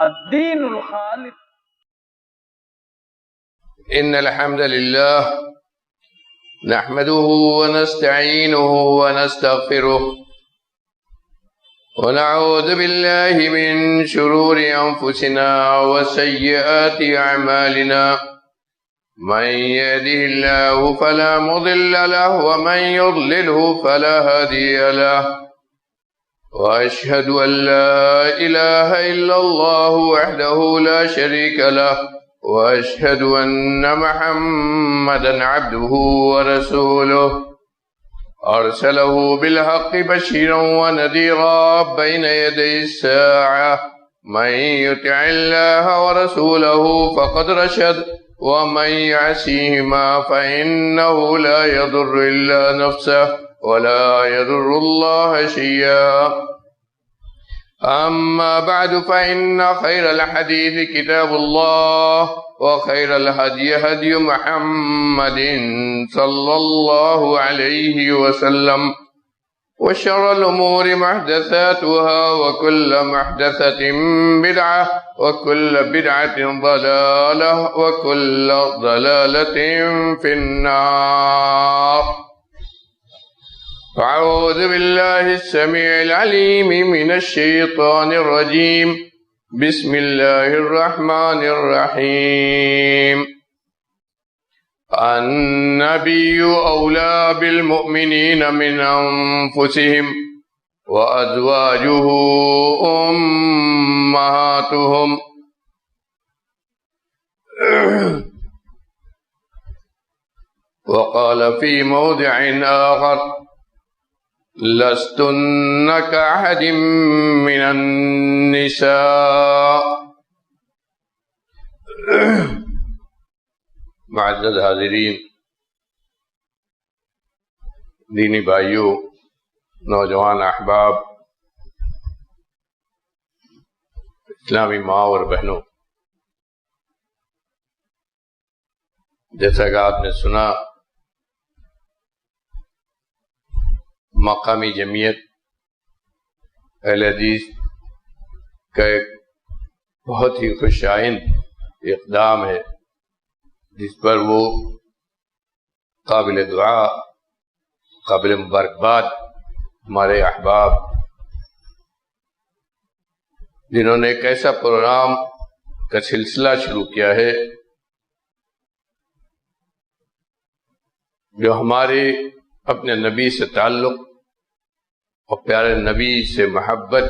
الدين الخالص. إن الحمد لله نحمده ونستعينه ونستغفره ونعوذ بالله من شرور أنفسنا وسيئات أعمالنا من يهده الله فلا مضل له ومن يضلله فلا هادي له وأشهد أن لا إله إلا الله وحده لا شريك له وأشهد أن محمدا عبده ورسوله أرسله بالحق بشيرا ونذيرا بين يدي الساعة من يطع الله ورسوله فقد رشد ومن يعصيهما فإنه لا يضر إلا نفسه ولا يضر الله شيئا. أما بعد فإن خير الحديث كتاب الله وخير الهدي هدي محمد صلى الله عليه وسلم وشر الأمور محدثاتها وكل محدثة بدعة وكل بدعة ضلالة وكل ضلالة في النار. أعوذ بالله السميع العليم من الشيطان الرجيم. بسم الله الرحمن الرحيم. النبي أولى بالمؤمنين من أنفسهم وأزواجه أمهاتهم. وقال في موضع آخر لستن كأحد من النساء. معزز حاضرین، دینی بھائیوں، نوجوان احباب، اسلامی ماں اور بہنوں، جیسا کہ آپ نے سنا، مقامی جمعیت اہل حدیث کا ایک بہت ہی خوش آئند اقدام ہے جس پر وہ قابل دعا، قابل مبارکباد ہمارے احباب، جنہوں نے ایک ایسا پروگرام کا سلسلہ شروع کیا ہے جو ہمارے اپنے نبی سے تعلق اور پیارے نبی سے محبت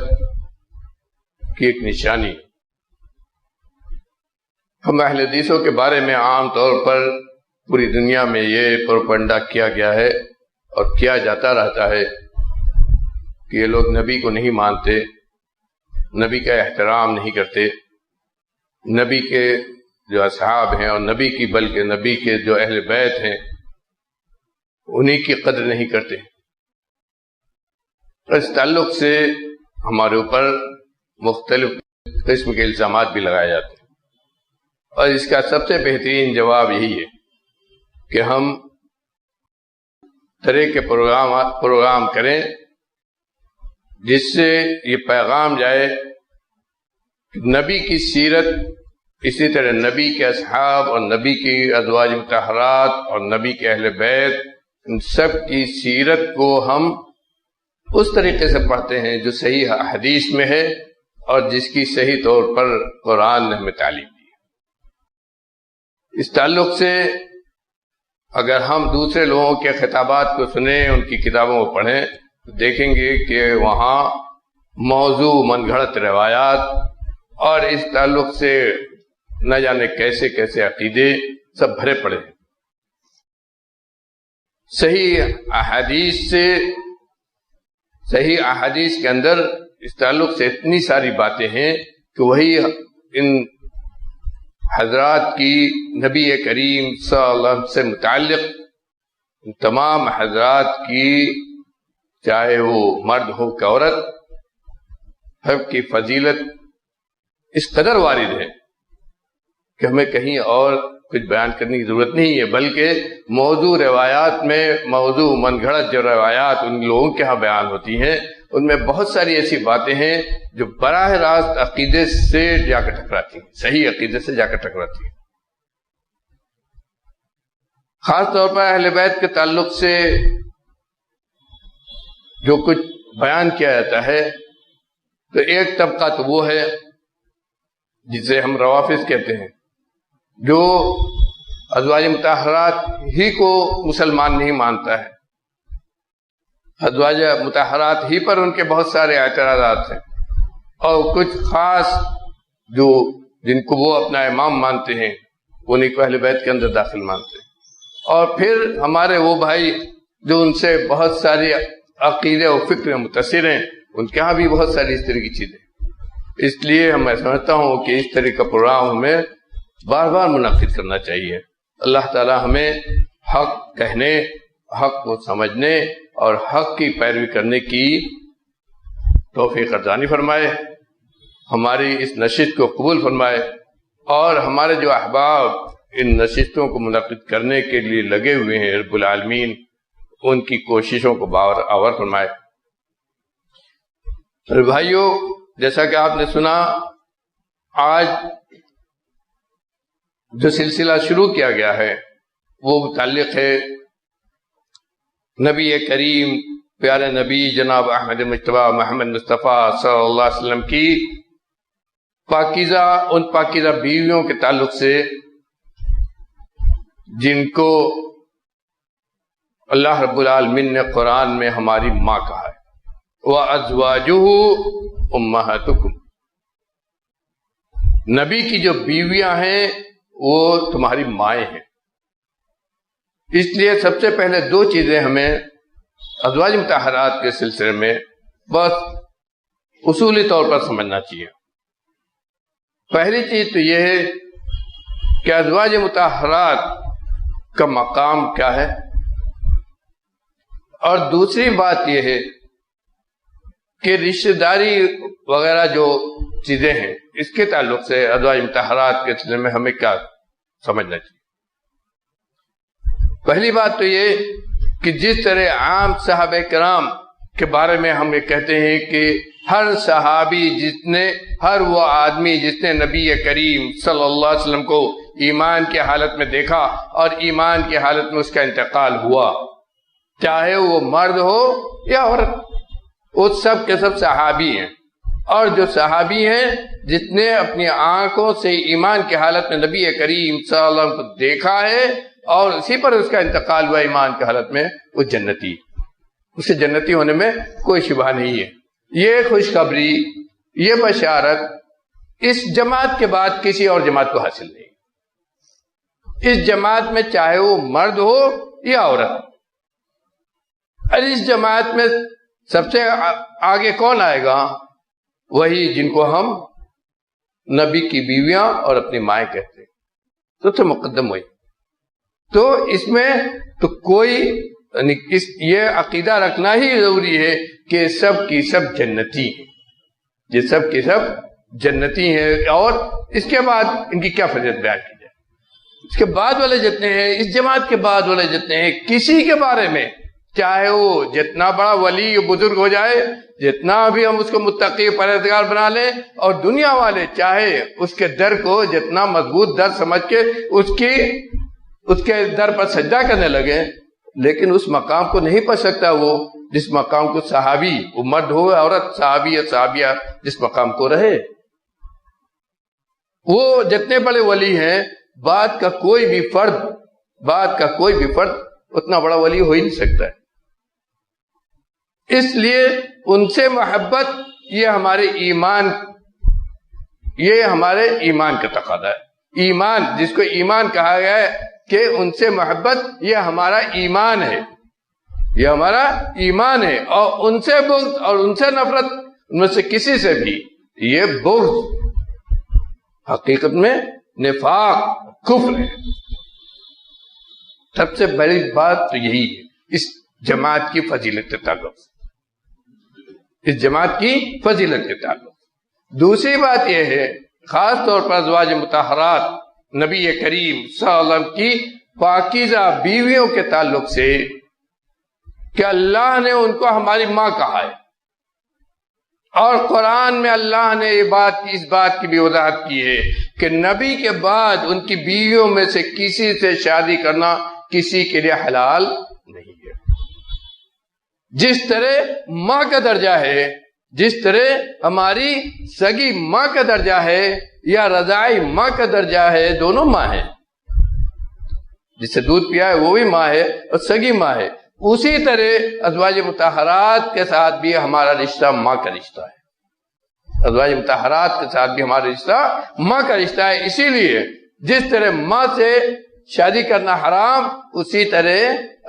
کی ایک نشانی. ہم اہل حدیثوں کے بارے میں عام طور پر پوری دنیا میں یہ پروپگنڈا کیا گیا ہے اور کیا جاتا رہتا ہے کہ یہ لوگ نبی کو نہیں مانتے، نبی کا احترام نہیں کرتے، نبی کے جو اصحاب ہیں اور نبی کی بلکہ نبی کے جو اہل بیت ہیں انہی کی قدر نہیں کرتے. اس تعلق سے ہمارے اوپر مختلف قسم کے الزامات بھی لگائے جاتے ہیں، اور اس کا سب سے بہترین جواب یہی ہے کہ ہم طرح کے پروگرام کریں جس سے یہ پیغام جائے کہ نبی کی سیرت، اسی طرح نبی کے اصحاب اور نبی کی ازواج مطہرات اور نبی کے اہل بیت، ان سب کی سیرت کو ہم اس طریقے سے پڑھتے ہیں جو صحیح حدیث میں ہے اور جس کی صحیح طور پر قرآن نے ہمیں تعلیم دی ہے. اس تعلق سے اگر ہم دوسرے لوگوں کے خطابات کو سنیں، ان کی کتابوں کو پڑھیں، تو دیکھیں گے کہ وہاں موضوع من گھڑت روایات اور اس تعلق سے نہ جانے کیسے کیسے عقیدے سب بھرے پڑے ہیں. صحیح احادیث کے اندر اس تعلق سے اتنی ساری باتیں ہیں کہ وہی ان حضرات کی نبی کریم صلی اللہ علیہ وسلم سے متعلق تمام حضرات کی، چاہے وہ مرد ہو کہ عورت، سب کی فضیلت اس قدر وارد ہے کہ ہمیں کہیں اور کچھ بیان کرنے کی ضرورت نہیں ہے، بلکہ موضوع روایات میں موضوع من گھڑت جو روایات ان لوگوں کے ہاں بیان ہوتی ہیں ان میں بہت ساری ایسی باتیں ہیں جو براہ راست عقیدے سے جا کر ٹکراتی ہیں، صحیح عقیدے سے جا کر ٹکراتی ہیں۔ خاص طور پر اہل بیت کے تعلق سے جو کچھ بیان کیا جاتا ہے تو ایک طبقہ تو وہ ہے جسے ہم روافض کہتے ہیں، جو ازواج مطہرات ہی کو مسلمان نہیں مانتا ہے، ازواج مطہرات ہی پر ان کے بہت سارے اعتراضات ہیں، اور کچھ خاص جو جن کو وہ اپنا امام مانتے ہیں انہیں کو اہل بیت کے اندر داخل مانتے ہیں، اور پھر ہمارے وہ بھائی جو ان سے بہت ساری عقیدے و فکر متاثر ہیں، ان کے ہاں بھی بہت ساری اس طرح کی چیزیں۔ اس لیے میں سمجھتا ہوں کہ اس طرح کا پروگرام ہمیں بار بار منعقد کرنا چاہیے۔ اللہ تعالی ہمیں حق کہنے، حق کو سمجھنے اور حق کی پیروی کرنے کی توفیق ارزانی فرمائے، ہماری اس نشست کو قبول فرمائے، اور ہمارے جو احباب ان نشستوں کو منعقد کرنے کے لیے لگے ہوئے ہیں رب العالمین ان کی کوششوں کو باور فرمائے۔ بھائیو، جیسا کہ آپ نے سنا، آج جو سلسلہ شروع کیا گیا ہے وہ متعلق ہے نبی کریم پیارے نبی جناب احمد مجتبیٰ محمد مصطفیٰ صلی اللہ علیہ وسلم کی ان پاکیزہ بیویوں کے تعلق سے جن کو اللہ رب العالمین نے قرآن میں ہماری ماں کہا ہے، وَأَزْوَاجُهُ أُمَّهَاتُكُمْ، نبی کی جو بیویاں ہیں وہ تمہاری مائیں ہیں۔ اس لیے سب سے پہلے دو چیزیں ہمیں ازواج مطہرات کے سلسلے میں بس اصولی طور پر سمجھنا چاہیے۔ پہلی چیز تو یہ ہے کہ ازواج مطہرات کا مقام کیا ہے، اور دوسری بات یہ ہے کہ رشتہ داری وغیرہ جو چیزیں ہیں اس کے تعلق سے ازواج مطہرات کے سلسلے میں ہمیں کیا سمجھنا چاہیے۔ پہلی بات تو یہ کہ جس طرح عام صحابہ کرام کے بارے میں ہم یہ کہتے ہیں کہ ہر صحابی ہر وہ آدمی جس نے نبی کریم صلی اللہ علیہ وسلم کو ایمان کی حالت میں دیکھا اور ایمان کی حالت میں اس کا انتقال ہوا، چاہے وہ مرد ہو یا عورت، وہ سب کے سب صحابی ہیں۔ اور جو صحابی ہیں جس نے اپنی آنکھوں سے ایمان کی حالت میں نبی کریم صلی اللہ علیہ وسلم کو دیکھا ہے اور اسی پر اس کا انتقال ہوا ایمان کی حالت میں، وہ جنتی ہے، اسے جنتی ہونے میں کوئی شبہ نہیں ہے۔ یہ خوشخبری، یہ بشارت اس جماعت کے بعد کسی اور جماعت کو حاصل نہیں۔ اس جماعت میں چاہے وہ مرد ہو یا عورت، اور اس جماعت میں سب سے آگے کون آئے گا؟ وہی جن کو ہم نبی کی بیویاں اور اپنی مائیں کہتے ہیں، سب سے مقدم وہی۔ تو اس میں تو کوئی یہ عقیدہ رکھنا ہی ضروری ہے کہ سب کی سب جنتی ہیں، یہ سب کی سب جنتی ہیں، اور اس کے بعد ان کی کیا فضیلت بیان کی جائے۔ اس کے بعد والے جتنے ہیں، اس جماعت کے بعد والے جتنے ہیں، کسی کے بارے میں چاہے وہ جتنا بڑا ولی بزرگ ہو جائے، جتنا بھی ہم اس کو متقی پرہیزگار بنا لیں، اور دنیا والے چاہے اس کے در کو جتنا مضبوط در سمجھ کے اس کے در پر سجدہ کرنے لگے، لیکن اس مقام کو نہیں پا سکتا وہ جس مقام کو صحابی، وہ مرد ہو عورت، صحابی یا صحابیہ جس مقام کو رہے۔ وہ جتنے بڑے ولی ہیں، بعد کا کوئی بھی فرد اتنا بڑا ولی ہو ہی نہیں سکتا ہے۔ اس لیے ان سے محبت یہ ہمارے ایمان کا تقاضا ہے۔ ایمان، جس کو ایمان کہا گیا ہے کہ ان سے محبت یہ ہمارا ایمان ہے، یہ ہمارا ایمان ہے، اور ان سے بغض اور ان سے نفرت، ان میں سے کسی سے بھی، یہ بغض حقیقت میں نفاق، کفر ہے۔ سب سے بڑی بات تو یہی ہے اس جماعت کی فضیلت کے تعلق، اس جماعت کی فضیلت کے تعلق۔ دوسری بات یہ ہے خاص طور پر ازواج مطہرات نبی کریم صلی اللہ علیہ وسلم کی پاکیزہ بیویوں کے تعلق سے کہ اللہ نے ان کو ہماری ماں کہا ہے، اور قرآن میں اللہ نے اس بات کی بھی وضاحت کی ہے کہ نبی کے بعد ان کی بیویوں میں سے کسی سے شادی کرنا کسی کے لیے حلال نہیں ہے۔ جس طرح ماں کا درجہ ہے، جس طرح ہماری سگی ماں کا درجہ ہے یا رضاعی ماں کا درجہ ہے، دونوں ماں ہیں، جس سے دودھ پیا ہے وہ بھی ماں ہے اور سگی ماں ہے، اسی طرح ازواج مطہرات کے ساتھ بھی ہمارا رشتہ ماں کا رشتہ ہے۔ ازواج مطہرات کے ساتھ بھی ہمارا رشتہ ماں کا رشتہ ہے۔ اسی لیے جس طرح ماں سے شادی کرنا حرام، اسی طرح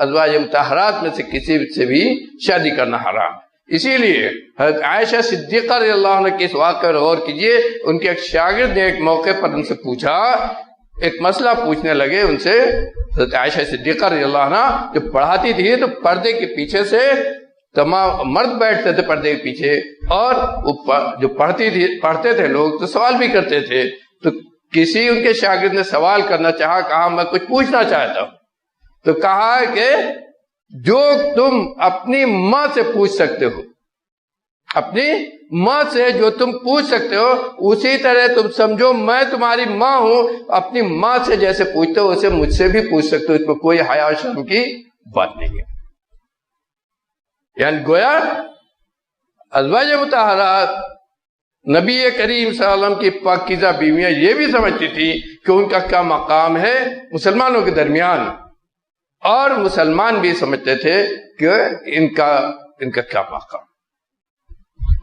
ازواج مطہرات میں سے کسی سے بھی شادی کرنا حرام۔ اسی لیے حضرت عائشہ صدیقہ رضی اللہ عنہ کے اس واقعے پر غور کیجئے، ان کے ایک شاگرد نے ایک موقع پر ان سے پوچھا، ایک مسئلہ پوچھنے لگے ان سے۔ حضرت عائشہ صدیقہ رضی اللہ عنہ جب پڑھاتی تھی تو پردے کے پیچھے سے تمام مرد بیٹھتے تھے پردے کے پیچھے، اور جو پڑھتے تھے لوگ تو سوال بھی کرتے تھے، تو کسی ان کے شاگرد نے سوال کرنا چاہا، کہا میں کچھ پوچھنا چاہتا ہوں، تو کہا کہ جو تم اپنی ماں سے پوچھ سکتے ہو، اپنی ماں سے جو تم پوچھ سکتے ہو، اسی طرح تم سمجھو میں تمہاری ماں ہوں، اپنی ماں سے جیسے پوچھتے ہو اسے مجھ سے بھی پوچھ سکتے ہو، اس میں کوئی حیا شرم کی بات نہیں ہے۔ یعنی گویا ازواج مطہرات نبی کریم صلی اللہ علیہ وسلم کی پاکیزہ بیویاں یہ بھی سمجھتی تھی کہ ان کا کیا مقام ہے مسلمانوں کے درمیان، اور مسلمان بھی سمجھتے تھے کہ ان کا کیا مقام،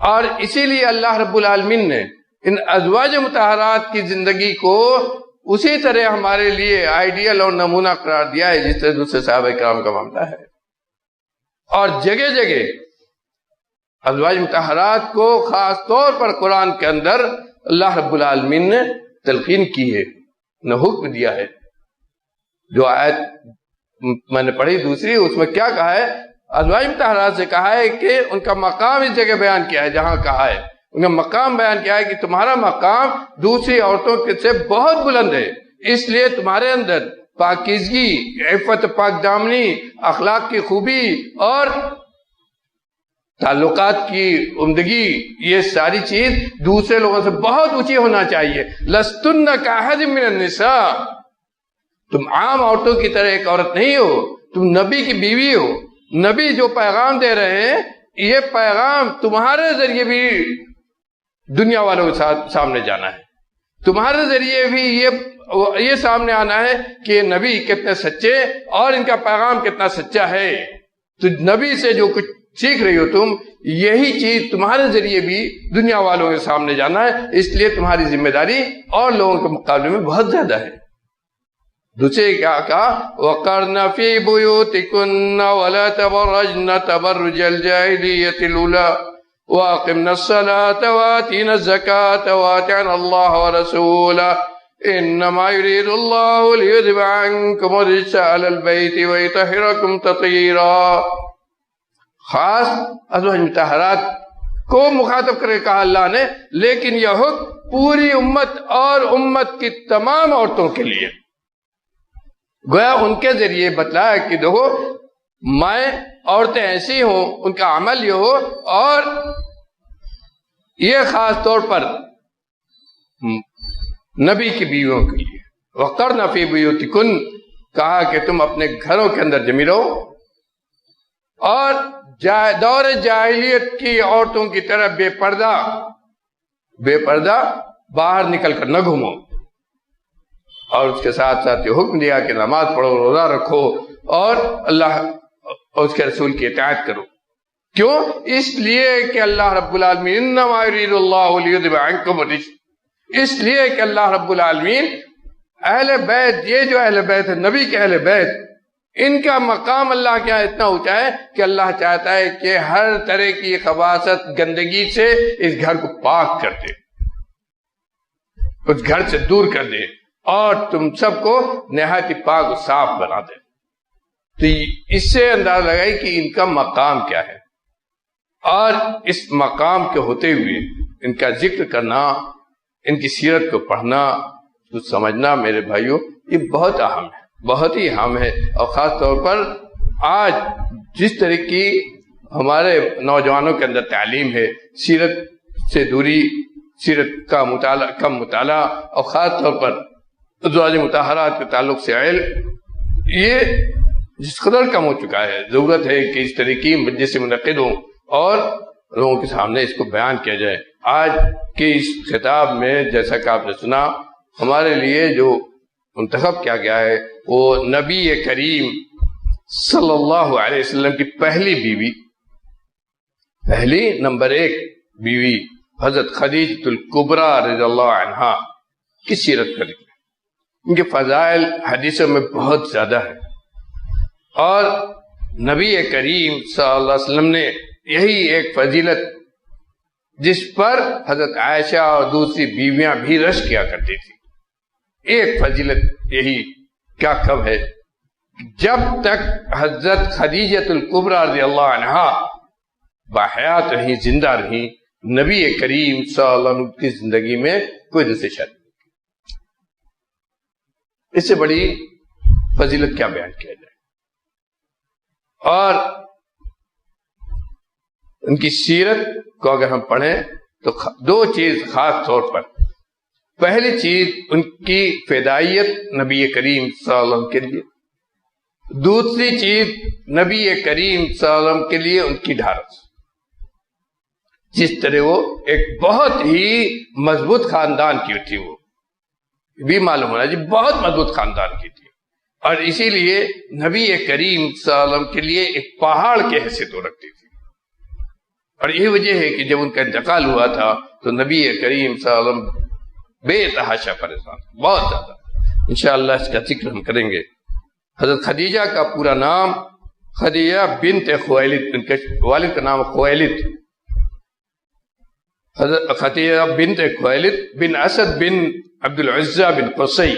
اور اسی لیے اللہ رب العالمین نے ان ازواج مطہرات کی زندگی کو اسی طرح ہمارے لیے آئیڈیل اور نمونہ قرار دیا ہے جس طرح دوسرے صحابہ کرام کا معاملہ ہے، اور جگہ جگہ ازواج مطہرات کو خاص طور پر قرآن کے اندر اللہ رب العالمین نے تلقین کی ہے، نے حکم دیا ہے۔ جو آیت میں نے پڑھی دوسری، اس میں کیا کہا ہے؟ ازواج مطہرات سے کہا ہے کہ ان کا مقام اس جگہ بیان کیا ہے جہاں کہا ہے، ان کا مقام بیان کیا ہے کہ تمہارا مقام دوسری عورتوں سے بہت بلند ہے، اس لیے تمہارے اندر پاکیزگی، عفت، پاک دامنی، اخلاق کی خوبی اور تعلقات کی عمدگی، یہ ساری چیز دوسرے لوگوں سے بہت اونچی ہونا چاہیے۔ لستن کاحد من النساء، تم عام عورتوں کی طرح ایک عورت نہیں ہو، تم نبی کی بیوی ہو۔ نبی جو پیغام دے رہے ہیں یہ پیغام تمہارے ذریعے بھی دنیا والوں کے سامنے جانا ہے، تمہارے ذریعے بھی یہ سامنے آنا ہے کہ نبی کتنے سچے اور ان کا پیغام کتنا سچا ہے۔ تو نبی سے جو کچھ سیکھ رہی ہو تم، یہی چیز تمہارے ذریعے بھی دنیا والوں کے سامنے جانا ہے، اس لیے تمہاری ذمہ داری اور لوگوں کے مقابلے میں بہت زیادہ ہے۔ دوسرے کیا کہا؟ وَقَرْنَ فِي بُيُوتِكُنَّ وَلَا تَبَرَّجْنَ تَبَرُّجَ الْجَاهِلِيَّةِ الْأُولَىٰ وَأَقِمْنَ الصَّلَاةَ وَآتِينَ الزَّكَاةَ وَأَطِعْنَ اللَّهَ وَرَسُولَهُ إِنَّمَا يُرِيدُ اللَّهُ لِيُذْهِبَ عَنكُمُ الرِّجْسَ أَهْلَ الْبَيْتِ وَيُطَهِّرَكُمْ تَطْهِيرًا۔ خاص ازواج مطہرات کو مخاطب کر کے کہا اللہ نے، لیکن یہ حکم پوری امت اور امت کی تمام عورتوں کے لیے، گویا ان کے ذریعے بتلایا کہ دیکھو میں عورتیں ایسی ہوں، ان کا عمل یہ ہو، اور یہ خاص طور پر نبی کی بیویوں کے لیے وَقَرْنَ فِي بُيُوتِكُنَّ، کہا کہ تم اپنے گھروں کے اندر جمی رہو، اور دور جاہلیت کی عورتوں کی طرح بے پردہ باہر نکل کر نہ گھومو، اور اس کے ساتھ ساتھ یہ حکم دیا کہ نماز پڑھو، روزہ رکھو، اور اللہ اور اس کے رسول کی اطاعت کرو۔ کیوں؟ اس لیے کہ اللہ رب العالمین انما یرید اللہ لیذھب عنکم الرجس، اس لیے کہ اللہ رب العالمین اہل بیت، یہ جو اہل بیت ہے نبی کے اہل بیت، ان کا مقام اللہ کے یہاں اتنا اونچا ہے کہ اللہ چاہتا ہے کہ ہر طرح کی خباثت، گندگی سے اس گھر کو پاک کر دے، اس گھر سے دور کر دے، اور تم سب کو نہایت ہی پاک و صاف بنا دے۔ تو اس سے اندازہ لگائی کہ ان کا مقام کیا ہے، اور اس مقام کے ہوتے ہوئے ان کا ذکر کرنا، ان کی سیرت کو پڑھنا، تو سمجھنا میرے بھائیوں یہ بہت اہم ہے، بہت ہی اہم ہے۔ اور خاص طور پر آج جس طرح کی ہمارے نوجوانوں کے اندر تعلیم ہے، سیرت سے دوری، سیرت کا مطالعہ، کم مطالعہ، اور خاص طور پر ازواج مطہرات کے تعلق سے علم، یہ جس قدر کم ہو چکا ہے، ضرورت ہے کہ اس طرح کی مجلس منعقد ہوں اور لوگوں کے سامنے اس کو بیان کیا جائے۔ آج کے اس خطاب میں جیسا کہ آپ نے سنا، ہمارے لیے جو منتخب کیا گیا ہے وہ نبی کریم صلی اللہ علیہ وسلم کی پہلی بیوی، پہلی نمبر 1 بیوی حضرت خدیجہ الکبریٰ رضی اللہ عنہا کی سیرت کریں گے۔ ان کے فضائل حدیثوں میں بہت زیادہ ہے، اور نبی کریم صلی اللہ علیہ وسلم نے یہی ایک فضیلت جس پر حضرت عائشہ اور دوسری بیویاں بھی رشک کیا کرتی تھی، ایک فضیلت یہی کیا کم ہے، جب تک حضرت خدیجہ الکبریٰ رضی اللہ عنہا باحیات رہیں، زندہ رہیں، نبی کریم صلی اللہ علیہ وسلم کی زندگی میں کوئی دوسری شادی نہیں کی۔ اس سے بڑی فضیلت کیا بیان کیا جائے۔ اور ان کی سیرت کو اگر ہم پڑھیں تو 2 چیز خاص طور پر، پہلی چیز ان کی فدائیت نبی کریم صلی اللہ علیہ وسلم کے لیے، دوسری چیز نبی کریم صلی اللہ علیہ وسلم کے لیے ان کی ڈھارس، جس طرح وہ ایک بہت ہی مضبوط خاندان کی تھی، وہ بھی معلوم ہونا جی بہت مضبوط خاندان کی تھی، اور اسی لیے نبی کریم صلی اللہ علیہ وسلم کے لیے ایک پہاڑ کی حیثیت وہ رکھتی تھی۔ اور یہی وجہ ہے کہ جب ان کا انتقال ہوا تھا تو نبی کریم صلی اللہ علیہ وسلم بے تحاشا پریشان، بہت زیادہ۔ انشاءاللہ اس کا ذکر ہم کریں گے۔ حضرت خدیجہ کا پورا نام خدیجہ بنت خویلد، ان کے والد کا نام خویلد، حضرت خدیجہ بنت خویلد بن اسد بن عبد العزہ بن قصی۔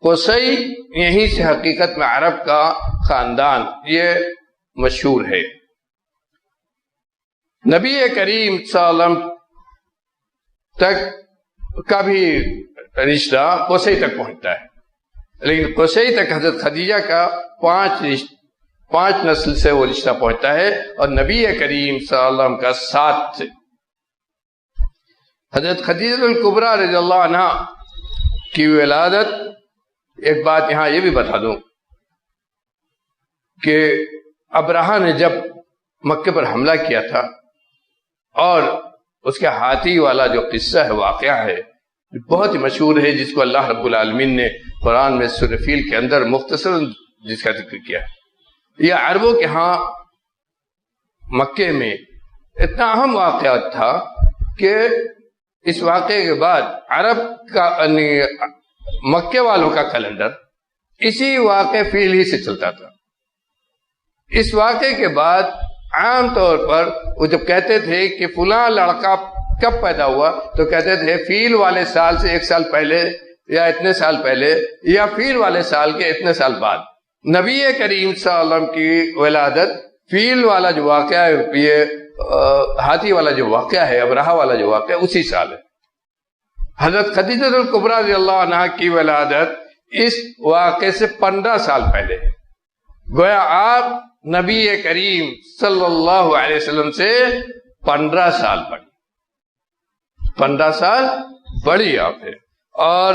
قصی یہیں سے حقیقت میں عرب کا خاندان یہ مشہور ہے۔ نبی کریم صلی اللہ علیہ وسلم تک کا بھی رشتہ قصی تک پہنچتا ہے، لیکن قصی تک حضرت خدیجہ کا 5 نسل سے وہ رشتہ پہنچتا ہے، اور نبی کریم صلی اللہ علیہ وسلم کا 7 سے۔ حضرت خدیجہ الکبریٰ رضی اللہ عنہا کی ولادت، ایک بات یہاں یہ بھی بتا دوں کہ ابرہہ نے جب مکے پر حملہ کیا تھا، اور اس کے ہاتھی والا جو قصہ ہے، واقعہ ہے، بہت ہی مشہور ہے، جس کو اللہ رب العالمین نے قرآن میں سورہ فیل کے اندر مختصر جس کا ذکر کیا ہے۔ یہ عربوں کے ہاں مکے میں اتنا اہم واقعہ تھا کہ اس واقعے کے بعد عرب کا مکے والوں کا کیلنڈر اسی واقع فیل ہی سے چلتا تھا۔ اس واقعے کے بعد عام طور پر وہ جب کہتے تھے کہ فلاں لڑکا کب پیدا ہوا تو کہتے تھے فیل والے سال سے 1 سال پہلے، یا اتنے سال پہلے، یا فیل والے سال کے اتنے سال بعد۔ نبی کریم صلی اللہ علیہ وسلم کی ولادت فیل والا جو واقعہ ہے، یہ ہاتھی والا جو واقعہ ہے، ابرہہ والا جو واقعہ ہے، اسی سال ہے۔ حضرت خدیجہ الکبریٰ رضی اللہ عنہا کی ولادت اس واقعے سے 15 سال پہلے ہے۔ گویا آپ نبی کریم صلی اللہ علیہ وسلم سے 15 سال بڑی، 15 سال بڑی آپ ہے، اور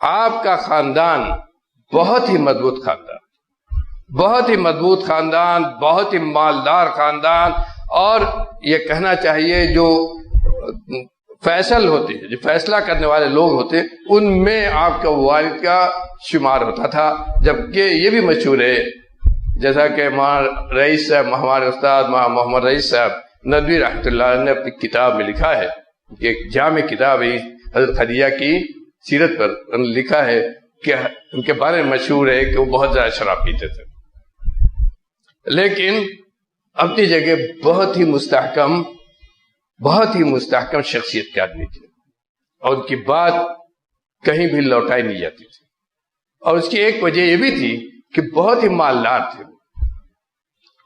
آپ کا خاندان بہت ہی مضبوط خاندان، بہت ہی مضبوط خاندان، بہت ہی مالدار خاندان، اور یہ کہنا چاہیے جو فیصل ہوتے ہیں، جو فیصلہ کرنے والے لوگ ہوتے ہیں، ان میں آپ کا والد کا شمار ہوتا تھا۔ جبکہ یہ بھی مشہور ہے، جیسا کہ رئیس صاحب، ہمارے استاد محمد رئیس صاحب ندوی رحمۃ اللہ علیہ نے اپنی کتاب میں لکھا ہے، ایک جامع کتاب ہے حضرت خدیجہ کی سیرت پر، انہوں نے لکھا ہے کہ ان کے بارے میں مشہور ہے کہ وہ بہت زیادہ شراب پیتے تھے، لیکن اپنی جگہ بہت ہی مستحکم شخصیت کے آدمی تھے، اور ان کی بات کہیں بھی لوٹائی نہیں جاتی تھی۔ اور اس کی ایک وجہ یہ بھی تھی کہ بہت ہی مالدار تھے،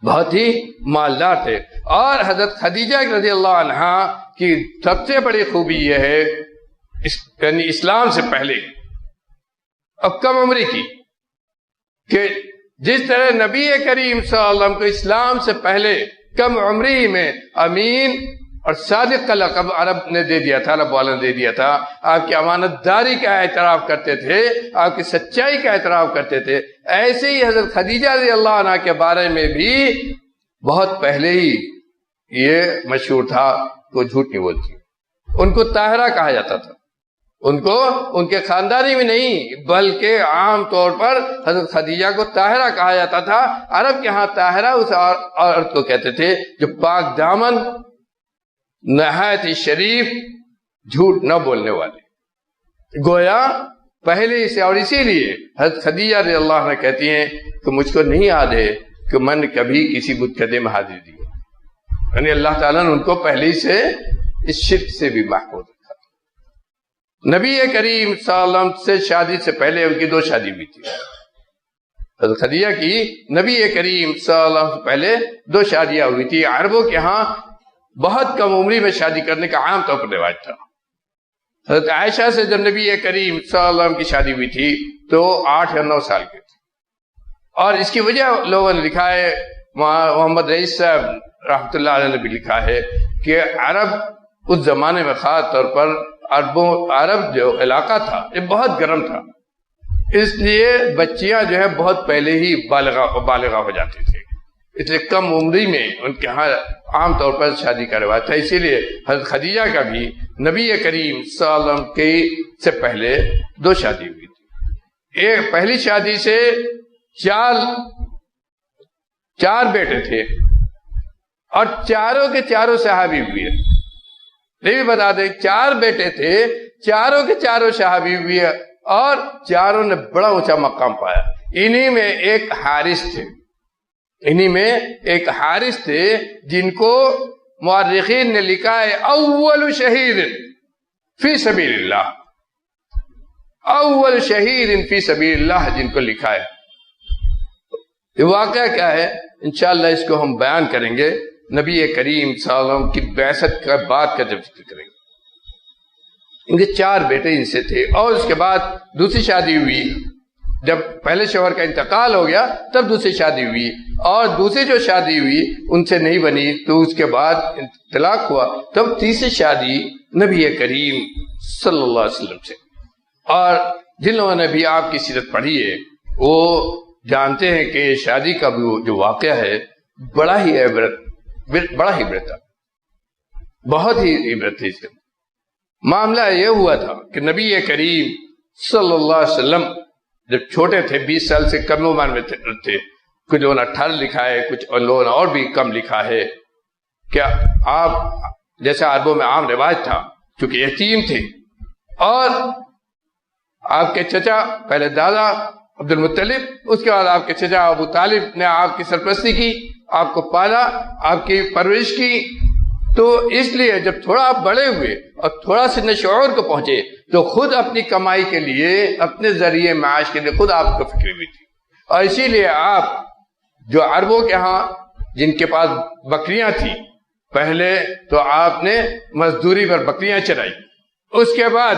بہت ہی مالدار تھے۔ اور حضرت خدیجہ رضی اللہ عنہا کی سب سے بڑی خوبی یہ ہے، یعنی اسلام سے پہلے اب کم عمری کی، کہ جس طرح نبی کریم صلی اللہ علیہ وسلم کو اسلام سے پہلے کم عمری میں امین اور صادق کا لقب عرب نے دے دیا تھا، عرب والوں نے دے دیا تھا، آپ کی امانت داری کا اعتراف کرتے تھے، آپ کی سچائی کا اعتراف کرتے تھے، ایسے ہی حضرت خدیجہ رضی اللہ عنہ کے بارے میں بھی بہت پہلے ہی یہ مشہور تھا کہ وہ جھوٹ نہیں بولتی. ان کو طاہرہ کہا جاتا تھا، ان کو ان کے خاندانی میں نہیں بلکہ عام طور پر حضرت خدیجہ کو طاہرہ کہا جاتا تھا. عرب کے ہاں طاہرہ اس عورت کو کہتے تھے جو پاک دامن، نہایت ہی شریف، جھوٹ نہ بولنے والے. گویا پہلے سے، اور اسی لیے حضرت خدیجہ رضی اللہ عنہ کہتی ہیں کہ مجھ کو نہیں یاد ہے کہ میں نے کبھی کسی بت کدے میں حاضری دی. یعنی اللہ تعالیٰ نے ان کو پہلے ہی سے اس شرک سے بھی محفوظ رکھا. نبی کریم صلی اللہ علیہ وسلم سے شادی سے پہلے ان کی 2 شادی ہوئی تھی. حضرت خدیجہ کی نبی کریم صلی اللہ علیہ وسلم سے پہلے 2 شادیاں ہوئی تھی. عربوں کے ہاں بہت کم عمری میں شادی کرنے کا عام طور پر رواج تھا. حضرت عائشہ سے جب نبی کریم صلی اللہ علیہ وسلم کی شادی ہوئی تھی تو 8 یا 9 سال کے تھے. اور اس کی وجہ لوگوں نے لکھا ہے، محمد رئیس صاحب رحمۃ اللہ علیہ نے بھی لکھا ہے کہ عرب اس زمانے میں خاص طور پر عرب جو علاقہ تھا یہ بہت گرم تھا، اس لیے بچیاں جو ہے بہت پہلے ہی بالغہ ہو جاتی تھی. اس لیے کم عمری میں ان کے ہاں عام طور پر شادی کا رواج تھا. اسی لیے حضرت خدیجہ کا بھی نبی کریم صلی اللہ علیہ وسلم سے پہلے 2 شادی ہوئی تھی. ایک پہلی شادی سے 4 بیٹے تھے اور چاروں کے چاروں صحابی ہوئے. یہ بھی بتا دیں 4 بیٹے تھے، چاروں کے چاروں صحابی ہوئے اور چاروں نے بڑا اونچا مقام پایا. انہی میں ایک حارث تھے جن کو مورخین نے لکھا ہے اول شہید فی سبیل اللہ، اول شہید فی سبیل اللہ جن کو لکھا ہے. یہ واقعہ کیا ہے انشاءاللہ اس کو ہم بیان کریں گے نبی کریم صلی اللہ علیہ وسلم کی بعثت کا بعد کا جب ذکر کریں گے. ان کے 4 بیٹے ان سے تھے اور اس کے بعد دوسری شادی ہوئی. جب پہلے شوہر کا انتقال ہو گیا تب دوسری شادی ہوئی اور دوسری جو شادی ہوئی ان سے نہیں بنی تو اس کے بعد طلاق ہوا. تب تیسری شادی نبی کریم صلی اللہ علیہ وسلم سے. اور جن لوگوں نے بھی آپ کی سیرت پڑھی ہے وہ جانتے ہیں کہ شادی کا جو واقعہ ہے بڑا ہی عبرت تھا، بہت ہی عبرت تھی. اس کا معاملہ یہ ہوا تھا کہ نبی کریم صلی اللہ علیہ وسلم جب چھوٹے تھے، 20 سال سے کم عمر میں تھے، کچھ لوگوں نے 18 لکھا ہے، کچھ لوگوں نے اور بھی کم لکھا ہے. کیا آپ جیسا عربوں میں عام رواج تھا، چونکہ یتیم تھے اور آپ کے چچا پہلے دادا عبد المطلب، اس کے بعد آپ کے چچا ابو طالب نے آپ کی سرپرستی کی، آپ کو پالا، آپ کی پرورش کی. تو اس لیے جب تھوڑا آپ بڑے ہوئے اور تھوڑا سن شعور کو پہنچے تو خود اپنی کمائی کے لیے، اپنے ذریعے معاش کے لیے خود آپ کو فکر ہوئی تھی. اور اسی لیے آپ جو عربوں کے ہاں جن کے پاس بکریاں تھیں، پہلے تو آپ نے مزدوری پر بکریاں چرائی، اس کے بعد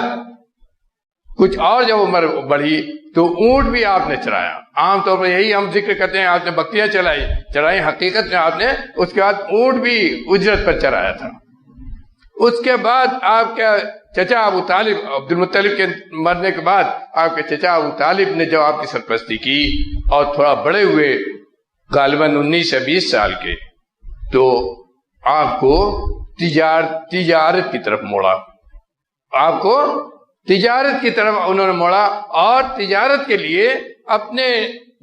کچھ اور جب عمر بڑھی تو اونٹ بھی آپ نے چرایا. عام طور پر یہی ہم ذکر کرتے ہیں آپ نے بکریاں چرائی، حقیقت میں آپ نے اس کے بعد اونٹ بھی اجرت پر چرایا تھا. اس کے بعد آپ کے چچا ابو طالب، عبد المطلب کے مرنے کے بعد آپ کے چچا ابو طالب نے جو آپ کی سرپرستی کی اور تھوڑا بڑے ہوئے غالباً 19 یا 20 سال کے، تو آپ کو تجارت کی طرف موڑا. آپ کو تجارت کی طرف انہوں نے موڑا اور تجارت کے لیے اپنے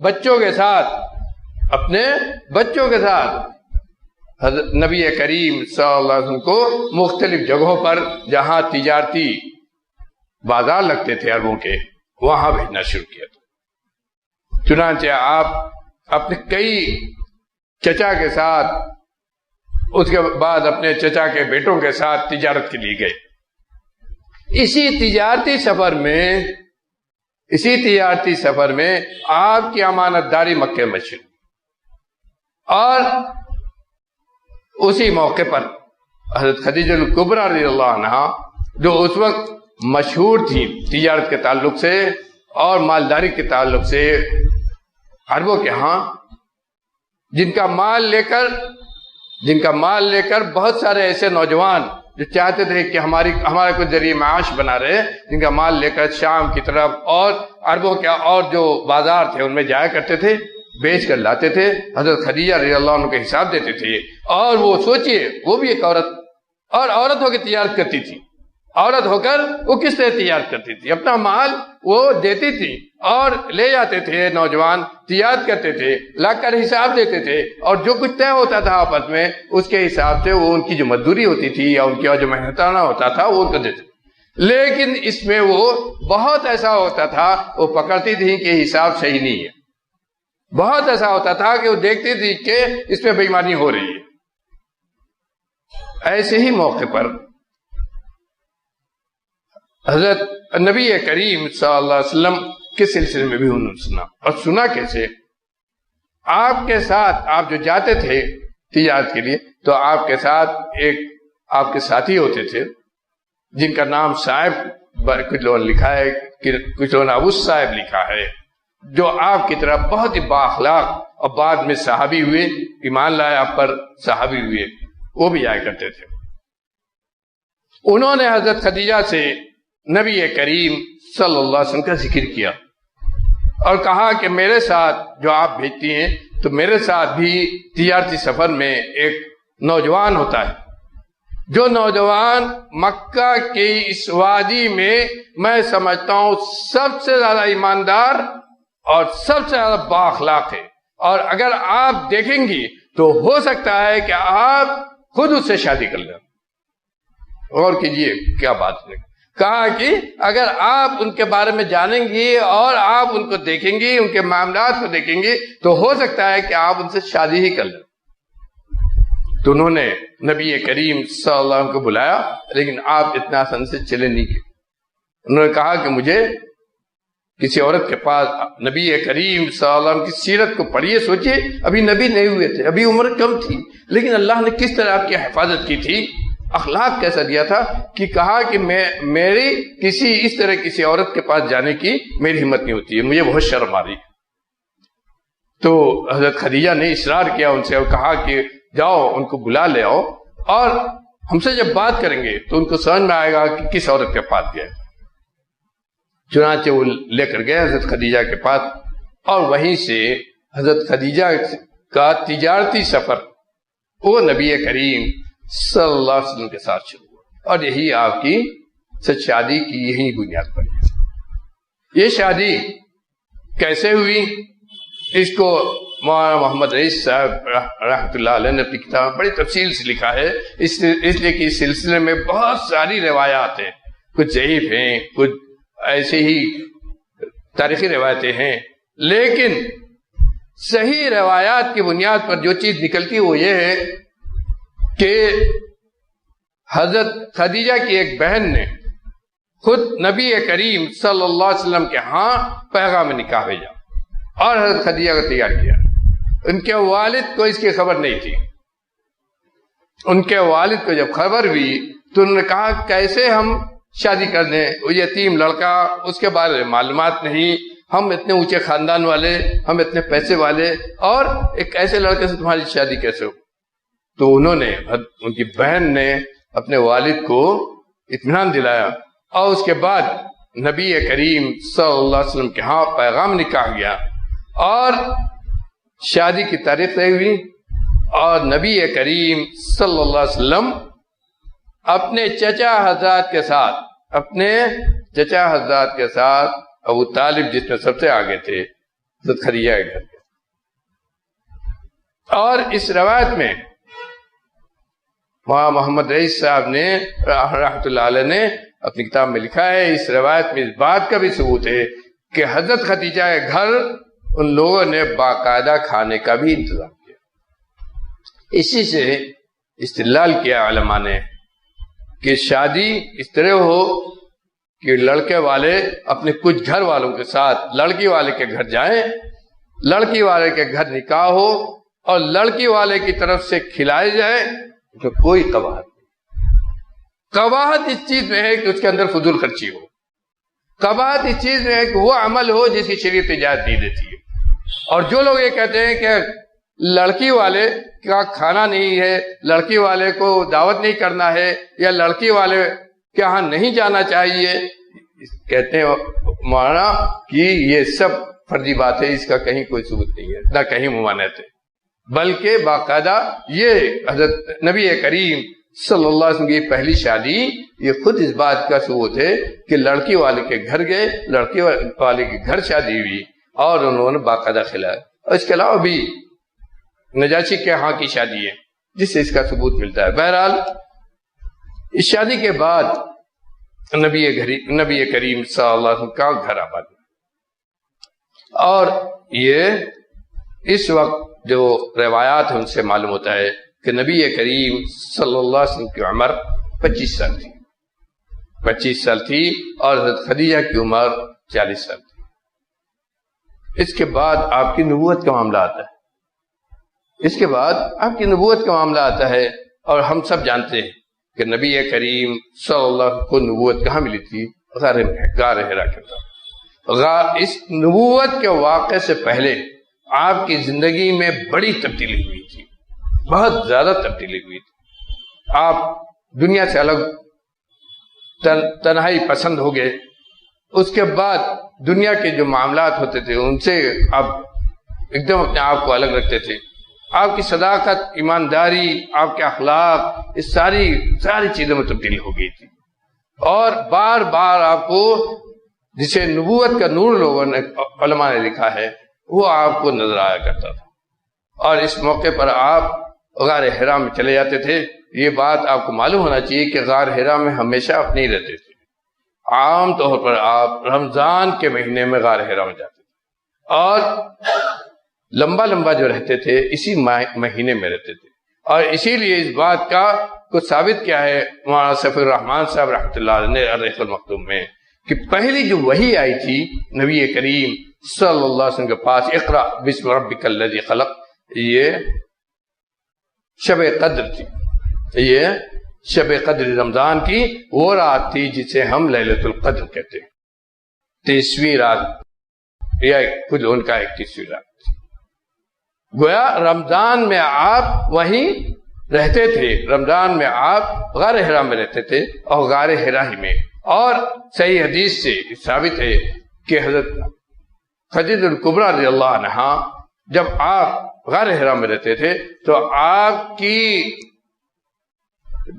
بچوں کے ساتھ حضرت نبی کریم صلی اللہ علیہ وسلم کو مختلف جگہوں پر جہاں تجارتی بازار لگتے تھے عربوں کے، وہاں بھیجنا شروع کیا تھا. چنانچہ آپ اپنے کئی چچا کے ساتھ، اس کے بعد اپنے چچا کے بیٹوں کے ساتھ تجارت کے لیے گئے. اسی تجارتی سفر میں آپ کی امانت داری مکہ میں شروع، اور اسی موقع پر حضرت خدیجہ الکبریٰ رضی اللہ عنہا جو اس وقت مشہور تھی تجارت کے تعلق سے اور مالداری کے تعلق سے، عربوں کے ہاں، جن کا مال لے کر بہت سارے ایسے نوجوان جو چاہتے تھے کہ ہمارا کوئی ذریعہ معاش بنا رہے، جن کا مال لے کر شام کی طرف اور عربوں کے اور جو بازار تھے ان میں جایا کرتے تھے، بیچ کر لاتے تھے، حضرت خدیجہ رضی اللہ عنہ کے حساب دیتے تھے. اور وہ سوچئے وہ بھی ایک عورت ہو کے تجارت کرتی تھی. عورت ہو کر وہ کس طرح تجارت کرتی تھی؟ اپنا مال وہ دیتی تھی اور لے جاتے تھے، نوجوان تجارت کرتے تھے، لا کر حساب دیتے تھے، اور جو کچھ طے ہوتا تھا آپس میں اس کے حساب سے وہ ان کی جو مزدوری ہوتی تھی یا ان کی جو محنتانہ ہوتا تھا وہ ان کو دیتے. لیکن اس میں وہ بہت ایسا ہوتا تھا، وہ پکڑتی تھی کہ حساب صحیح نہیں ہے. بہت ایسا ہوتا تھا کہ وہ دیکھتی تھی کہ اس میں بے ایمانی ہو رہی ہے. ایسے ہی موقع پر حضرت نبی کریم صلی اللہ علیہ وسلم کے سلسلے میں بھی انہوں نے سنا. اور سنا کیسے؟ آپ کے ساتھ، آپ جو جاتے تھے تجارت کے لیے تو آپ کے ساتھ ایک آپ کے ساتھی ہوتے تھے جن کا نام صاحب، کچھ لوگوں نے لکھا ہے کہ کچھ لوگوں نے ابو صاحب لکھا ہے، جو آپ کی طرح بہت ہی بااخلاق اور بعد میں صحابی ہوئے، ایمان لائے آپ پر، صحابی ہوئے، وہ بھی آیا کرتے تھے. انہوں نے حضرت خدیجہ سے نبی کریم صلی اللہ علیہ وسلم کا ذکر کیا اور کہا کہ میرے ساتھ جو آپ بھیجتی ہیں تو میرے ساتھ بھی تجارتی سفر میں ایک نوجوان ہوتا ہے، جو نوجوان مکہ کی اس وادی میں سمجھتا ہوں سب سے زیادہ ایماندار اور سب سے زیادہ بااخلاق ہے، اور اگر آپ دیکھیں گی تو ہو سکتا ہے کہ آپ خود اس سے شادی کر لیں. غور کیجئے کیا بات ہے. کہا کہ اگر آپ ان کے بارے میں جانیں گی اور آپ ان کو دیکھیں گی، ان کے معاملات کو دیکھیں گی تو ہو سکتا ہے کہ آپ ان سے شادی ہی کر لیں. تو انہوں نے نبی کریم صلی اللہ علیہ وسلم کو بلایا، لیکن آپ اتنا آسان سے چلے نہیں گئے. انہوں نے کہا کہ مجھے کسی عورت کے پاس، نبی کریم صلی اللہ علیہ وسلم کی سیرت کو پڑھیے، سوچئے ابھی نبی نہیں ہوئے تھے، ابھی عمر کم تھی، لیکن اللہ نے کس طرح آپ کی حفاظت کی تھی، اخلاق کیسا دیا تھا کہ کہا کہ میری اس طرح کسی عورت کے پاس جانے کی میری ہمت نہیں ہوتی ہے، مجھے بہت شرم آ رہی. تو حضرت خدیجہ نے اصرار کیا ان سے اور کہا کہ جاؤ ان کو بلا لے آؤ، اور ہم سے جب بات کریں گے تو ان کو سمجھ میں آئے گا کہ کس عورت کے پاس گئے. چنانچہ وہ لے کر گئے حضرت خدیجہ کے پاس، اور وہیں سے حضرت خدیجہ کا تجارتی سفر وہ نبی کریم صلی اللہ علیہ وسلم کے ساتھ شروع ہوا، اور یہی آپ کی شادی کی یہی بنیاد پر. یہ شادی کیسے ہوئی اس کو مولانا محمد رئیس صاحب رحمۃ اللہ علیہ نے اپنی کتاب میں بڑی تفصیل سے لکھا ہے، اس لیے کہ اس سلسلے میں بہت ساری روایات ہیں، کچھ ضعیف ہیں، کچھ ایسے ہی تاریخی روایتیں ہیں، لیکن صحیح روایات کی بنیاد پر جو چیز نکلتی وہ یہ ہے کہ حضرت خدیجہ کی ایک بہن نے خود نبی کریم صلی اللہ علیہ وسلم کے ہاں پیغام نکاح بھیجا اور حضرت خدیجہ کو تیار کیا. ان کے والد کو اس کی خبر نہیں تھی. ان کے والد کو جب خبر ہوئی تو انہوں نے کہا کیسے ہم شادی کر دیں، وہ یتیم لڑکا، اس کے بارے میں معلومات نہیں، ہم اتنے اونچے خاندان والے، ہم اتنے پیسے والے، اور ایک ایسے لڑکے سے تمہاری شادی کیسے ہو. تو انہوں نے، ان کی بہن نے اپنے والد کو اطمینان دلایا، اور اس کے بعد نبی کریم صلی اللہ علیہ وسلم کے ہاں پیغام نکاح گیا اور شادی کی تاریخ طے ہوئی، اور نبی کریم صلی اللہ علیہ وسلم اپنے چچا حضرات کے ساتھ ابو طالب جس میں سب سے آگے تھے حضرت خدیجہ کے گھر گئے. اور اس روایت میں مولانا محمد رئیس صاحب نے رحمۃ اللہ علیہ نے اپنی کتاب میں لکھا ہے، اس روایت میں اس بات کا بھی ثبوت ہے کہ حضرت خدیجہ کے گھر ان لوگوں نے باقاعدہ کھانے کا بھی انتظام کیا. اسی سے استدلال کیا علماء نے کہ شادی اس طرح ہو کہ لڑکے والے اپنے کچھ گھر والوں کے ساتھ لڑکی والے کے گھر جائیں، لڑکی والے کے گھر نکاح ہو، اور لڑکی والے کی طرف سے کھلائے جائے تو کوئی قباحت نہیں. قباحت اس چیز میں ہے کہ اس کے اندر فضول خرچی ہو. قباحت اس چیز میں ہے کہ وہ عمل ہو جس کی شریعت اجازت نہیں دیتی ہے. اور جو لوگ یہ کہتے ہیں کہ لڑکی والے کا کھانا نہیں ہے، لڑکی والے کو دعوت نہیں کرنا ہے، یا لڑکی والے کے یہاں نہیں جانا چاہیے، کہتے ہیں مولانا کہ یہ سب فرضی بات ہے، اس کا کہیں کوئی ثبوت نہیں ہے، نہ کہیں ممانعت ہے، بلکہ باقاعدہ یہ حضرت نبی کریم صلی اللہ علیہ وسلم کی پہلی شادی یہ خود اس بات کا ثبوت ہے کہ لڑکی والے کے گھر گئے، لڑکی والے کے گھر شادی ہوئی اور انہوں نے باقاعدہ کھلایا. اور اس کے علاوہ بھی نجاشی کے ہاں کی شادی ہے جس سے اس کا ثبوت ملتا ہے. بہرحال اس شادی کے بعد نبی کریم صلی اللہ علیہ وسلم کا گھر آباد ہوا، اور یہ اس وقت جو روایات ہیں ان سے معلوم ہوتا ہے کہ نبی کریم صلی اللہ علیہ وسلم کی عمر 25 سال تھی، 25 سال تھی، اور حضرت خدیجہ کی عمر 40 سال تھی. اس کے بعد آپ کی نبوت کا معاملہ آتا ہے، اس کے بعد آپ کی نبوت کا معاملہ آتا ہے، اور ہم سب جانتے ہیں کہ نبی کریم صلی اللہ علیہ وسلم کو نبوت کہاں ملی تھی؟ غار حرا کے اندر. اس نبوت کے واقعے سے پہلے آپ کی زندگی میں بڑی تبدیلی ہوئی تھی، بہت زیادہ تبدیلی ہوئی تھی. آپ دنیا سے الگ تنہائی پسند ہو گئے. اس کے بعد دنیا کے جو معاملات ہوتے تھے ان سے آپ ایک دم اپنے آپ کو الگ رکھتے تھے. آپ کی صداقت، ایمانداری، آپ کے اخلاق، اس ساری چیزوں میں تبدیلی ہو گئی تھی، اور بار بار آپ کو جسے نبوت کا نور لوگوں نے علماء نے لکھا ہے وہ آپ کو نظر آیا کرتا تھا. اور اس موقع پر آپ غار حرا میں چلے جاتے تھے. یہ بات آپ کو معلوم ہونا چاہیے کہ غار حرا میں ہمیشہ آپ نہیں رہتے تھے. عام طور پر آپ رمضان کے مہینے میں غار حرا میں جاتے تھے، اور لمبا جو رہتے تھے اسی مہینے میں رہتے تھے. اور اسی لیے اس بات کا کچھ ثابت کیا ہے مولانا سفی الرحمان صاحب رحمۃ اللہ علیہ نے الرحیق المختوم میں، کہ پہلی جو وحی آئی تھی نبی کریم صلی اللہ علیہ وسلم کے پاس، اقرأ بسم ربک الذی خلق، یہ شب قدر تھی. یہ شب قدر رمضان کی وہ رات تھی جسے ہم لیلۃ القدر کہتے ہیں، 30ویں رات یا کچھ ان کا 31ویں رات. گویا رمضان میں آپ وہیں رہتے تھے، رمضان میں آپ غار حرا میں رہتے تھے، اور غار حرا ہی میں. اور صحیح حدیث سے ثابت ہے کہ حضرت خدیجہ الکبریٰ رضی اللہ عنہا جب آپ غار حرا میں رہتے تھے تو آپ کی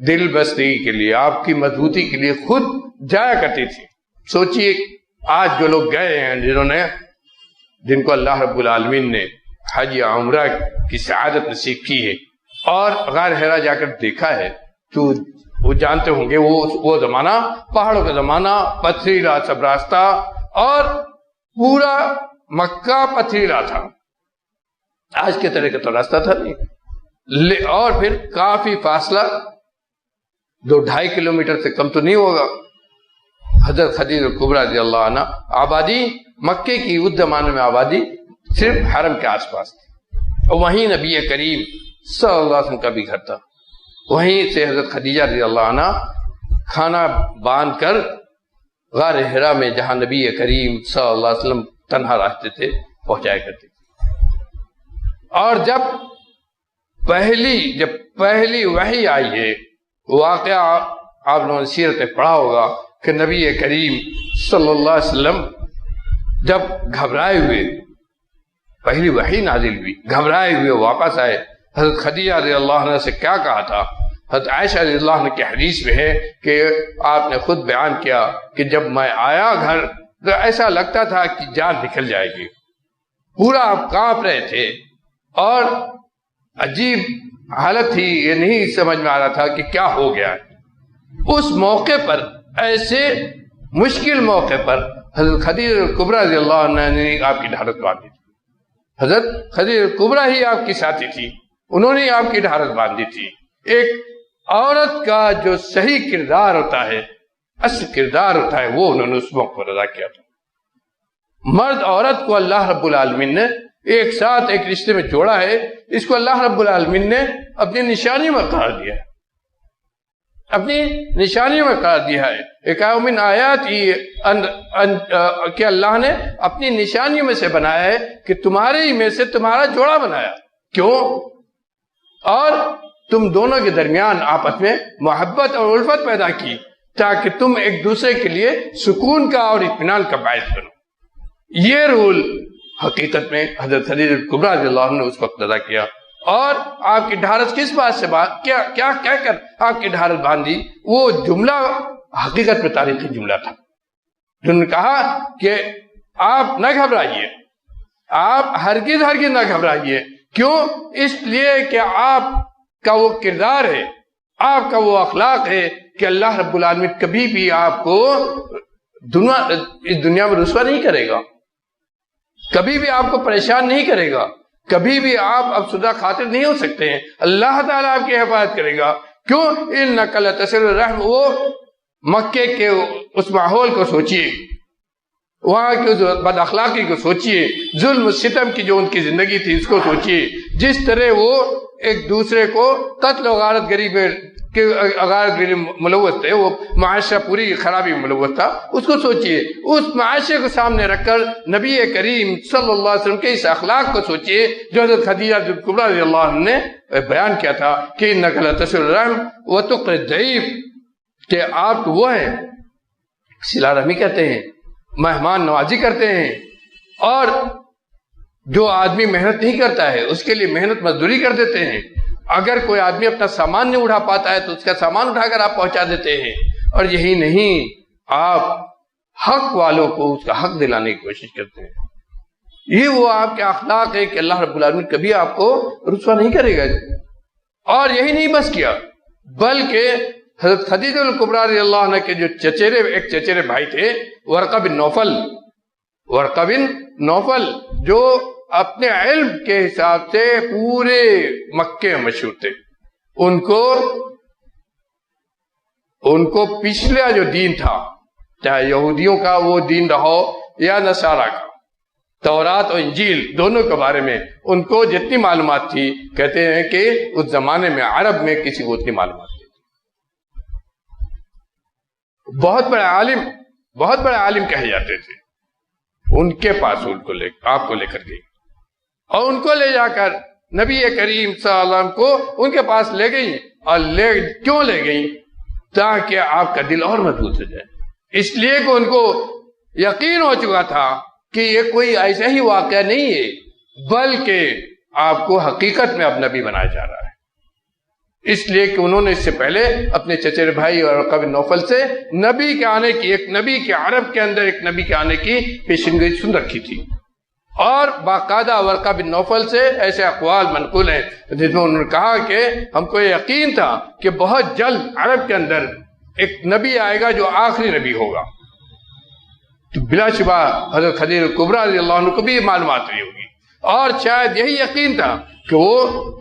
دل بستگی کے لیے، آپ کی مضبوطی کے لیے خود جایا کرتی تھی. سوچئے آج جو لوگ گئے ہیں جن کو اللہ رب العالمین نے حج یا عمرہ کی سعادت نصیب کی ہے اور غار حرا جا کر دیکھا ہے، تو وہ جانتے ہوں گے وہ زمانہ پہاڑوں کا زمانہ، پتھریلا سب راستہ، اور پورا مکہ پتھریلا تھا. آج کے طرح کا تو راستہ تھا نہیں، اور پھر کافی فاصلہ 2-2.5 کلومیٹر سے کم تو نہیں ہوگا. حضرت خدیجہ الکبریٰ رضی اللہ عنہ آبادی مکے کی اس زمانے میں آبادی صرف حرم کے آس پاس تھی، اور وہیں نبی کریم صلی اللہ علیہ وسلم کا بھی گھر تھا. وہیں سے حضرت خدیجہ رضی اللہ عنہ کھانا باندھ کر غار حرا میں جہاں نبی کریم صلی اللہ علیہ وسلم تنہا رہتے تھے پہنچایا کرتے تھے. اور جب پہلی وحی آئی ہے، واقعہ آپ لوگوں نے سیرت میں پڑھا ہوگا کہ نبی کریم صلی اللہ علیہ وسلم جب گھبرائے ہوئے، پہلی وحی نازل ہوئی، گھبرائے ہوئے واپس آئے. حضرت خدیجہ رضی اللہ عنہ سے کیا کہا تھا؟ حضرت عائشہ رضی اللہ عنہ کی حدیث میں ہے کہ آپ نے خود بیان کیا کہ جب میں آیا گھر تو ایسا لگتا تھا کہ جان نکل جائے گی، پورا آپ کانپ رہے تھے، اور عجیب حالت تھی، یہ نہیں سمجھ میں آ رہا تھا کہ کیا ہو گیا. اس موقع پر، ایسے مشکل موقع پر حضرت خدیجہ الکبریٰ رضی اللہ عنہ نے آپ کی ڈھارس باندھی تھی. حضرت خدیجہ الکبریٰ ہی آپ کی ساتھی تھی، انہوں نے آپ کی ڈھارس باندھی تھی. ایک عورت کا جو صحیح کردار ہوتا ہے، اصل کردار ہوتا ہے، وہ انہوں نے اس موقع پر ادا کیا تھا. مرد عورت کو اللہ رب العالمین نے ایک ساتھ ایک رشتے میں جوڑا ہے، اس کو اللہ رب العالمین نے اپنی نشانی میں قرار دیا ہے. اپنی نشانیوں میں قرار دیا ہے. ایک من آیات کہ اللہ نے اپنی نشانیوں میں سے بنایا ہے کہ تمہارے ہی میں سے تمہارا جوڑا بنایا. کیوں؟ اور تم دونوں کے درمیان آپس میں محبت اور الفت پیدا کی تاکہ تم ایک دوسرے کے لیے سکون کا اور اطمینان کا باعث بنو. یہ رول حقیقت میں حضرت خدیجہ کبریٰ رضی اللہ عنہ نے اس وقت ادا کیا. اور آپ کی ڈھارس کس بات سے کیا کہہ کر آپ کی ڈھارس باندھی؟ وہ جملہ حقیقت میں تاریخی جملہ تھا. جنہوں نے کہا کہ آپ نہ گھبرائیے، آپ ہرگز نہ گھبرائیے. کیوں؟ اس لیے کہ آپ کا وہ کردار ہے، آپ کا وہ اخلاق ہے کہ اللہ رب العالمین کبھی بھی آپ کو اس دنیا میں رسوا نہیں کرے گا، کبھی بھی آپ کو پریشان نہیں کرے گا، کبھی بھی آپ افسردہ خاطر نہیں ہو سکتے ہیں. اللہ تعالیٰ آپ کی حفاظت کرے گا. کیوں؟ اِنَّكَ لَتَصِلُ الرَّحِمَ. وہ مکے کے اس ماحول کو سوچئے، وہاں کی بد اخلاقی کو سوچئے، ظلم و ستم کی جو ان کی زندگی تھی اس کو سوچئے، جس طرح وہ ایک دوسرے کو قتل و غارت گری ملوث تھے، وہ معاشرہ پوری خرابی ملوث تھا، اس کو سوچئے. اس معاشرے کو سامنے رکھ کر نبی کریم صلی اللہ علیہ وسلم کے اس اخلاق کو سوچئے جو حضرت خدیجہ کبریٰ رضی اللہ عنہ نے بیان کیا تھا کہ اِنَّكَ لَتَصِلُ الرَّحِمَ وَتُقْرِضُ الضَّيْفَ، کہ آپ وہ ہیں صلہ رحمی کرتے ہیں، مہمان نوازی کرتے ہیں. اور جو آدمی محنت نہیں کرتا ہے اس کے لیے محنت مزدوری کر دیتے ہیں. اگر کوئی آدمی اپنا سامان نہیں اٹھا پاتا ہے تو اس کا سامان اٹھا کر آپ پہنچا دیتے ہیں. اور یہی نہیں، آپ حق والوں کو اس کا حق دلانے کی کوشش کرتے ہیں. یہ وہ آپ کے اخلاق ہے کہ اللہ رب العالمین کبھی آپ کو رسوا نہیں کرے گا. اور یہی نہیں بس کیا، بلکہ حضرت خدیجہ کبریٰ رضی اللہ عنہ کے جو ایک چچیرے بھائی تھے، ورقہ بن نوفل، جو اپنے علم کے حساب سے پورے مکے میں مشہور تھے. ان کو پچھلا جو دین تھا، چاہے یہودیوں کا وہ دین رہو یا نصارہ کا، تورات اور انجیل دونوں کے بارے میں ان کو جتنی معلومات تھی، کہتے ہیں کہ اس زمانے میں عرب میں کسی کو اتنی معلومات تھی. بہت بڑے عالم کہے جاتے تھے. ان کے پاس آپ کو لے کر گئی اور ان کو لے جا کر نبی کریم صلی اللہ علیہ وسلم کو ان کے پاس لے گئی. اور کیوں لے گئی؟ تاکہ آپ کا دل اور مضبوط ہو جائے. اس لیے کہ ان کو یقین ہو چکا تھا کہ یہ کوئی ایسا ہی واقعہ نہیں ہے، بلکہ آپ کو حقیقت میں اب نبی بنایا جا رہا ہے. اس لیے کہ انہوں نے اس سے پہلے اپنے چچیرے بھائی ورقہ بن نوفل سے نبی کے آنے کی، ایک نبی کے عرب کے اندر ایک نبی کے آنے کی پیشنگوئی سن رکھی تھی. اور باقاعدہ ورقہ بن نوفل سے ایسے اقوال منقول ہیں جس میں انہوں نے کہا کہ ہم کو یقین تھا کہ بہت جلد عرب کے اندر ایک نبی آئے گا جو آخری نبی ہوگا. تو بلا شبہ حضرت خدیجہ کبریٰ رضی اللہ عنہ کو بھی یہ معلومات رہی ہوگی، اور شاید یہی یقین تھا کہ وہ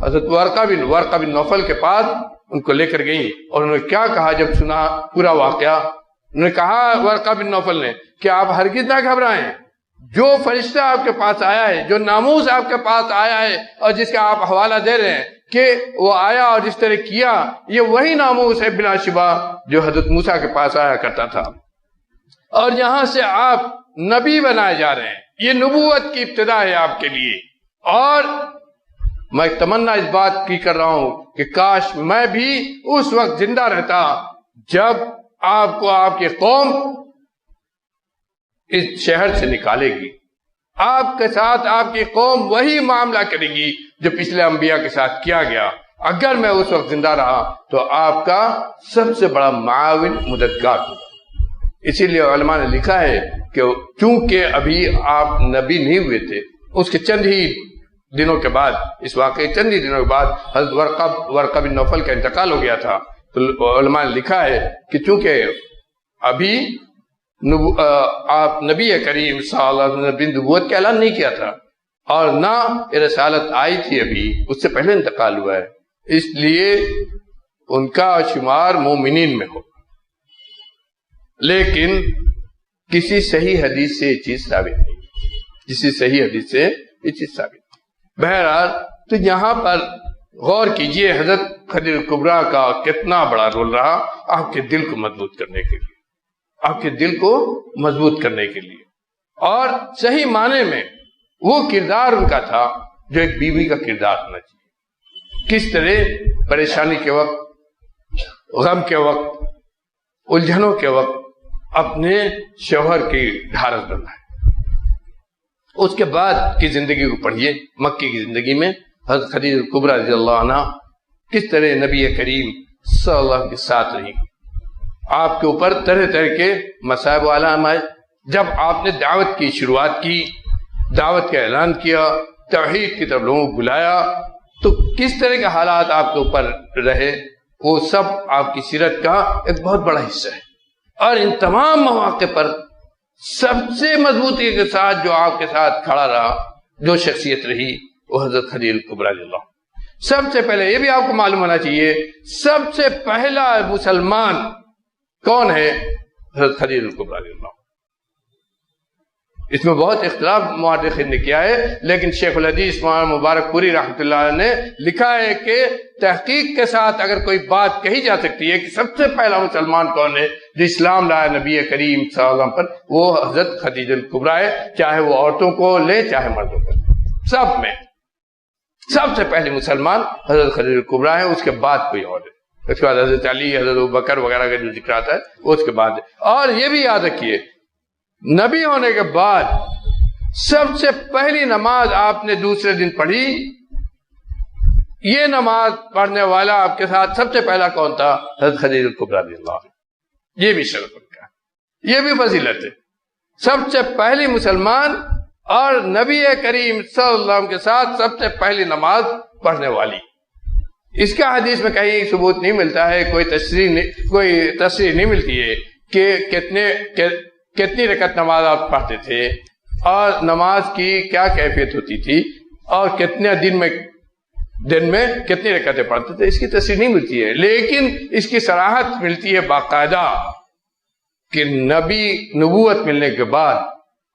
حضرت ورقہ بن نوفل کے پاس ان کو لے کر گئی. اور انہوں نے کیا کہا جب سنا پورا واقعہ؟ انہوں نے کہا ورقہ بن نوفل نے کہ آپ ہرگز نہ گھبرائیں، جو فرشتہ آپ کے پاس آیا ہے، جو ناموس آپ کے پاس آیا ہے اور جس کا آپ حوالہ دے رہے ہیں کہ وہ آیا اور جس طرح کیا، یہ وہی ناموس ہے بلا شبہ جو حضرت موسیٰ کے پاس آیا کرتا تھا. اور یہاں سے آپ نبی بنائے جا رہے ہیں. یہ نبوت کی ابتدا ہے آپ کے لیے. اور میں تمنا اس بات کی کر رہا ہوں کہ کاش میں بھی اس وقت زندہ رہتا جب آپ کو آپ کی قوم اس شہر سے نکالے گی. آپ کے ساتھ آپ کی قوم وہی معاملہ کرے گی جو پچھلے انبیاء کے ساتھ کیا گیا. اگر میں اس وقت زندہ رہا تو آپ کا سب سے بڑا معاون مددگار ہوگا. اسی لیے علماء نے لکھا ہے کہ چونکہ ابھی آپ نبی نہیں ہوئے تھے، اس کے چند ہی دنوں کے بعد، اس واقعے چند ہی دنوں کے بعد حضرت ورقہ بن نوفل کا انتقال ہو گیا تھا. تو علماء نے لکھا ہے کہ چونکہ ابھی آپ نبی کریم صلی اللہ علیہ وسلم نے نبوت کا اعلان نہیں کیا تھا اور نہ رسالت آئی تھی، ابھی اس سے پہلے انتقال ہوا ہے، اس لیے ان کا شمار مومنین میں ہو. لیکن کسی صحیح حدیث سے یہ چیز ثابت نہیں، کسی صحیح حدیث سے یہ چیز ثابت نہیں. بہرحال تو یہاں پر غور کیجئے، حضرت خدیجہ کبریٰ کا کتنا بڑا رول رہا آپ کے دل کو مضبوط کرنے کے لیے، آپ کے دل کو مضبوط کرنے کے لیے، اور صحیح معنی میں وہ کردار ان کا تھا جو ایک بیوی کا کردار ہونا چاہیے۔ کس طرح پریشانی کے وقت، غم کے وقت، الجھنوں کے وقت اپنے شوہر کی ڈھارس بننا ہے۔ اس کے بعد کی زندگی کو پڑھیے، مکی کی زندگی میں حضرت خدیجہ کبریٰ رضی اللہ عنہ کس طرح نبی کریم صلی اللہ علیہ وسلم کے ساتھ رہی۔ آپ کے اوپر طرح طرح کے مصائب و آلام آئے، جب آپ نے دعوت کی شروعات کی، دعوت کا اعلان کیا، توحید کی طرف لوگوں کو بلایا، تو کس طرح کے حالات آپ کے اوپر رہے، وہ سب آپ کی سیرت کا ایک بہت بڑا حصہ ہے۔ اور ان تمام مواقع پر سب سے مضبوطی کے ساتھ جو آپ کے ساتھ کھڑا رہا، جو شخصیت رہی، وہ حضرت خدیجہ کبریٰ رضی اللہ عنہ۔ سب سے پہلے یہ بھی آپ کو معلوم ہونا چاہیے، سب سے پہلا مسلمان کون ہے؟ حضرت خدیجہ کبریٰ رضی اللہ عنہ۔ اس میں بہت اختلاف مورخین نے کیا ہے، لیکن شیخ الحدیث مولانا مبارک پوری رحمۃ اللہ علیہ نے لکھا ہے کہ تحقیق کے ساتھ اگر کوئی بات کہی جا سکتی ہے کہ سب سے پہلا مسلمان کون ہے جو اسلام لایا نبی کریم صلی اللہ علیہ وسلم پر، وہ حضرت خدیجہ کبریٰ ہے، چاہے وہ عورتوں کو لے چاہے مردوں کو لے، سب میں سب سے پہلے مسلمان حضرت خدیجہ کبریٰ ہے، اس کے بعد کوئی اور ہے، اس کے بعد حضرت علی، حضرت ابوبکر وغیرہ کا جو ذکر آتا ہے اس کے بعد ہے۔ اور یہ بھی یاد رکھیے، نبی ہونے کے بعد سب سے پہلی نماز آپ نے دوسرے دن پڑھی، یہ نماز پڑھنے والا آپ کے ساتھ سب سے پہلا کون تھا؟ حضرت خدیجہ کبریٰ رضی اللہ عنہ۔ یہ بھی شرف ان کا ہے، یہ بھی فضیلت ہے، سب سے پہلی مسلمان اور نبی کریم صلی اللہ علیہ وسلم کے ساتھ سب سے پہلی نماز پڑھنے والی۔ اس کا حدیث میں کہیں ثبوت نہیں ملتا ہے، کوئی تصریح نہیں ملتی ہے کہ کتنی رکعت نماز آپ پڑھتے تھے اور نماز کی کیا کیفیت ہوتی تھی اور کتنے دن میں کتنی رکعتیں پڑھتے تھے، اس کی تصریح نہیں ملتی ہے، لیکن اس کی صراحت ملتی ہے باقاعدہ کہ نبی نبوت ملنے کے بعد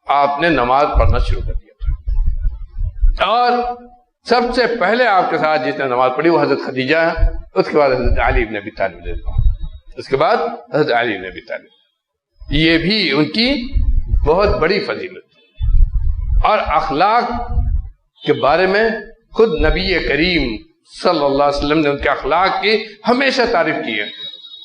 آپ نے نماز پڑھنا شروع کر دیا تھا، اور سب سے پہلے آپ کے ساتھ جس نے نماز پڑھی وہ حضرت خدیجہ ہے، اس کے بعد حضرت علی بن ابی طالب، اس کے بعد حضرت علی بن ابی طالب۔ یہ بھی ان کی بہت بڑی فضیلت۔ اور اخلاق کے بارے میں خود نبی کریم صلی اللہ علیہ وسلم نے ان کے اخلاق کی ہمیشہ تعریف کی ہے،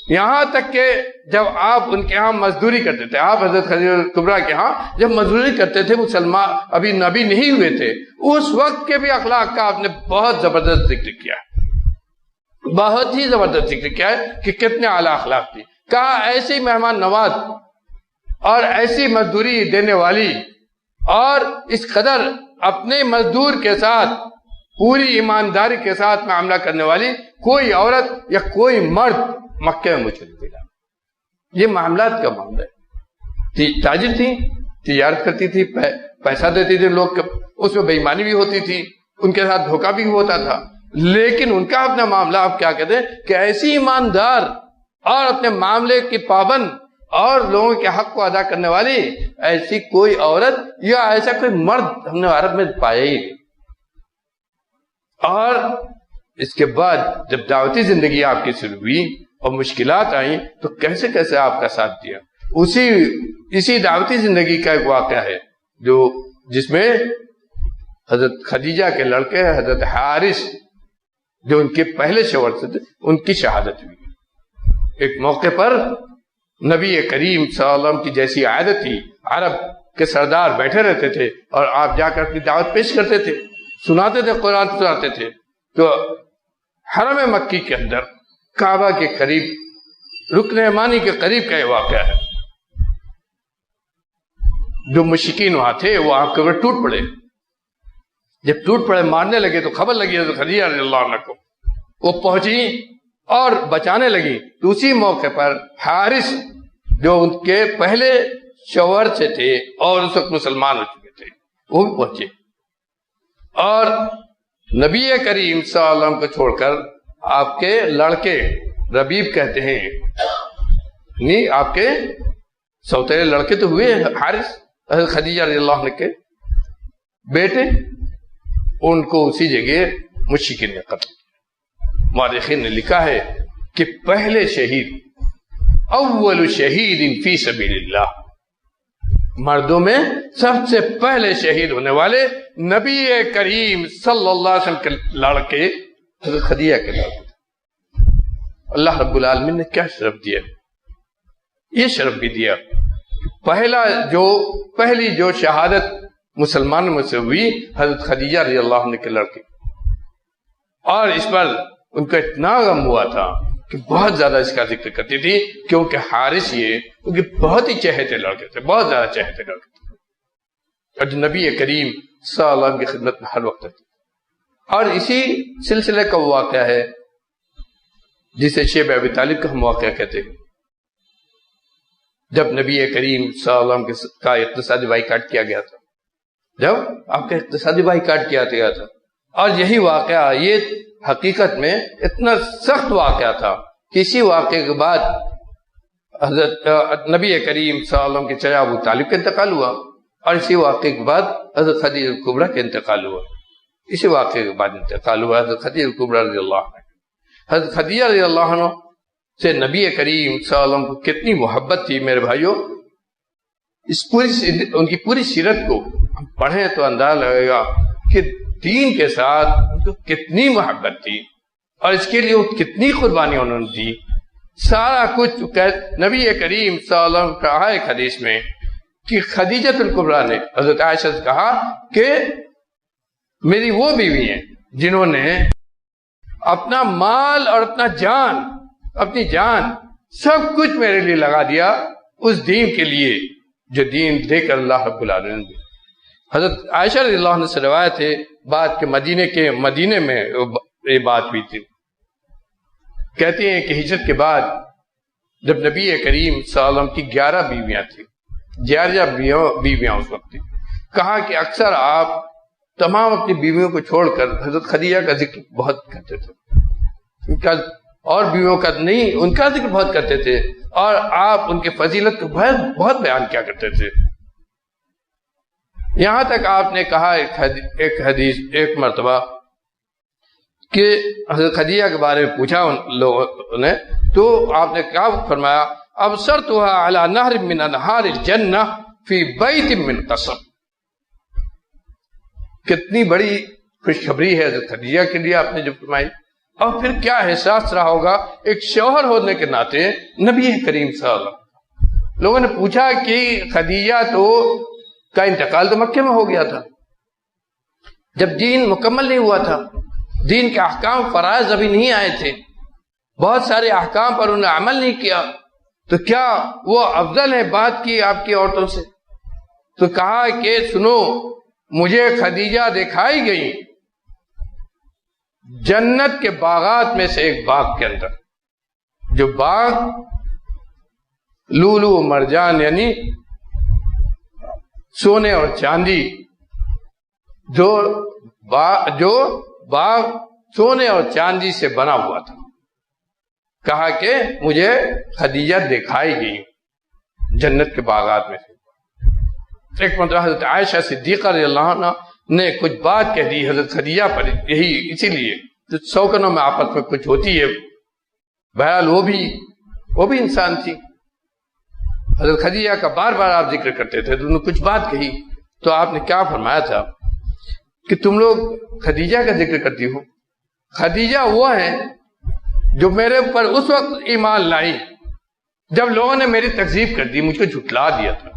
یہاں تک کہ جب آپ ان کے ہاں مزدوری کرتے تھے، آپ حضرت خدیجہ کبریٰ کے ہاں جب مزدوری کرتے تھے، مسلمان ابھی نبی نہیں ہوئے تھے، اس وقت کے بھی اخلاق کا آپ نے بہت زبردست ذکر کیا ہے، بہت ہی زبردست ذکر کیا ہے کہ کتنے اعلیٰ اخلاق تھی۔ کہا ایسی مہمان نواز اور ایسی مزدوری دینے والی اور اس قدر اپنے مزدور کے ساتھ پوری ایمانداری کے ساتھ معاملہ کرنے والی کوئی عورت یا کوئی مرد مکے میں مجھے نہیں ملا۔ یہ معاملات کا معاملہ ہے، تاجر تھی، تجارت کرتی تھی، پیسہ دیتی تھی لوگ، اس میں بے ایمانی بھی ہوتی تھی، ان کے ساتھ دھوکہ بھی ہوتا تھا، لیکن ان کا اپنا معاملہ آپ کیا کہتے ہیں کہ ایسی ایماندار اور اپنے معاملے کی پابند اور لوگوں کے حق کو ادا کرنے والی ایسی کوئی عورت یا ایسا کوئی مرد ہم نے عرب میں پایا ہی نہیں۔ اور اس کے بعد جب دعوتی زندگی آپ کی شروع ہوئی اور مشکلات آئیں تو کیسے کیسے آپ کا ساتھ دیا۔ اسی دعوتی زندگی کا ایک واقعہ ہے جس میں حضرت خدیجہ کے لڑکے حضرت حارث جو ان کے پہلے شوہر سے تھے، ان کی شہادت ہوئی۔ ایک موقع پر نبی کریم صلی اللہ علیہ وسلم کی جیسی عادت تھی، عرب کے سردار بیٹھے رہتے تھے اور آپ جا کر اپنی دعوت پیش کرتے تھے، سناتے تھے، قرآن سناتے تھے۔ تو حرم مکی کے اندر کعبہ کے قریب رکن یمانی کے قریب کا یہ واقعہ ہے، جو مشرکین وہاں تھے وہ آپ کے اوپر ٹوٹ پڑے۔ جب ٹوٹ پڑے مارنے لگے تو خبر لگی حضرت خدیجہ رضی اللہ عنہ کو، وہ پہنچی اور بچانے لگی۔ تو اسی موقع پر حارث جو ان کے پہلے شوہر سے تھے اور اس وقت مسلمان ہو چکے تھے، وہ بھی پہنچے اور نبی کریم صلی اللہ علیہ وسلم کو چھوڑ کر آپ کے لڑکے ربیب کہتے ہیں، نہیں آپ کے سوتیلے لڑکے تو ہوئے حارث، حضرت خدیجہ رضی اللہ عنہ کے بیٹے، ان کو اسی جگہ مشرکین نے قتل کیا۔ مورخین نے لکھا ہے کہ پہلے شہید، اول شہید فی سبیل اللہ، مردوں میں سب سے پہلے شہید ہونے والے نبی کریم صلی اللہ علیہ وسلم کے لڑکے حضرت خدیجہ کے لڑکے. اللہ رب العالمین نے کیا شرف دیا، یہ شرف بھی دیا. پہلی جو شہادت مسلمانوں میں سے ہوئی حضرت خدیجہ رضی اللہ عنہ کے لڑکے، اور اس پر ان کا اتنا غم ہوا تھا کہ بہت زیادہ اس کا ذکر کرتی تھی، کیونکہ حارث کیونکہ بہت ہی چہتے لڑکے تھے، بہت زیادہ چہتے لڑکے تھے، اور جو نبی کریم صلی اللہ علیہ وسلم کی خدمت میں ہر وقت تھی. اور اسی سلسلے کا وہ واقعہ ہے جسے شیب ابی طالب کا ہم واقعہ کہتے ہیں. جب نبی کریم صلی اللہ علیہ وسلم کا اقتصادی بائیکاٹ کیا گیا تھا، جب آپ کا اقتصادی بائیکاٹ کیا گیا تھا، اور یہی واقعہ یہ حقیقت میں اتنا سخت واقعہ تھا کہ اسی واقعے کے بعد حضرت نبی کریم صلی اللہ علیہ وسلم کے چچا ابو طالب کا انتقال ہوا، اور اسی واقعے کے بعد حضرت خدیجہ کبریٰ کا انتقال ہوا. اسی واقعے کے بعد انتقال ہوا حضرت خدیجہ کبریٰ رضی اللہ عنہ. حضرت خدیجہ رضی اللہ عنہ سے نبی کریم صلی اللہ علیہ وسلم کو کتنی محبت تھی میرے بھائیوں. ان کی پوری سیرت کو ہم پڑھیں تو اندازہ لگے گا کہ دین کے ساتھ ان کو کتنی محبت تھی، اور اس کے لیے وہ کتنی قربانی انہوں نے دی. سارا کچھ نبی کریم صلی اللہ علیہ وسلم کہا ایک حدیث میں کہ خدیجہ الکبریٰ نے حضرت عائشہ سے کہا کہ میری وہ بیوی ہیں جنہوں نے اپنا مال اور اپنی جان سب کچھ میرے لیے لگا دیا اس دین کے لیے جو دین دے کر اللہ رب العالمین نے. حضرت عائشہ رضی اللہ عنہ سے روایت ہے بعد کے مدینے میں یہ بات ہوئی تھی. کہتے ہیں کہ ہجرت کے بعد جب نبی کریم صلی اللہ علیہ وسلم کی 11 بیویاں تھیں، 11 بیویاں اس وقت تھی، کہا کہ اکثر آپ تمام اپنی بیویوں کو چھوڑ کر حضرت خدیجہ کا ذکر بہت کرتے تھے، اور بیویوں کا نہیں، ان کا ذکر بہت کرتے تھے، اور آپ ان کی فضیلت کو بہت بیان کیا کرتے تھے. یہاں تک آپ نے کہا ایک مرتبہ کہ حضرت خدیجہ کے بارے میں پوچھا ان لوگوں نے، تو آپ نے کیا فرمایا، ابصرتها على نهر من انہار الجنہ فی بیت من قصب. کتنی بڑی خوشخبری ہے حضرت خدیجہ کے لیے آپ نے جو فرمائی. اور پھر کیا احساس رہا ہوگا ایک شوہر ہونے کے ناطے نبی کریم صلی اللہ علیہ وسلم. لوگوں نے پوچھا کہ خدیجہ کا انتقال تو مکے میں ہو گیا تھا، جب دین مکمل نہیں ہوا تھا، دین کے احکام فرائض ابھی نہیں آئے تھے، بہت سارے احکام پر انہوں نے عمل نہیں کیا، تو کیا وہ افضل ہے بات کی آپ کی عورتوں سے؟ تو کہا کہ سنو، مجھے خدیجہ دکھائی گئی جنت کے باغات میں سے ایک باغ کے اندر، جو باغ لولو و مرجان یعنی سونے اور چاندی، جو باغ سونے اور چاندی سے بنا ہوا تھا. کہا کہ مجھے خدیجہ دکھائی گئی جنت کے باغات میں سے. ایک مرتبہ حضرت عائشہ صدیقہ رضی اللہ عنہ نے کچھ بات کہہ دی حضرت خدیجہ پر، یہی اسی لیے جو سوکنوں میں آپس میں کچھ ہوتی ہے، بہرحال وہ بھی انسان تھی. حضرت خدیجہ کا بار بار آپ ذکر کرتے تھے، تو انہوں نے کچھ بات کہی، تو آپ نے کیا فرمایا تھا کہ تم لوگ خدیجہ کا ذکر کرتی ہو. خدیجہ وہ ہیں جو میرے اوپر اس وقت ایمان لائی جب لوگوں نے میری تکذیب کر دی، مجھ کو جھٹلا دیا تھا.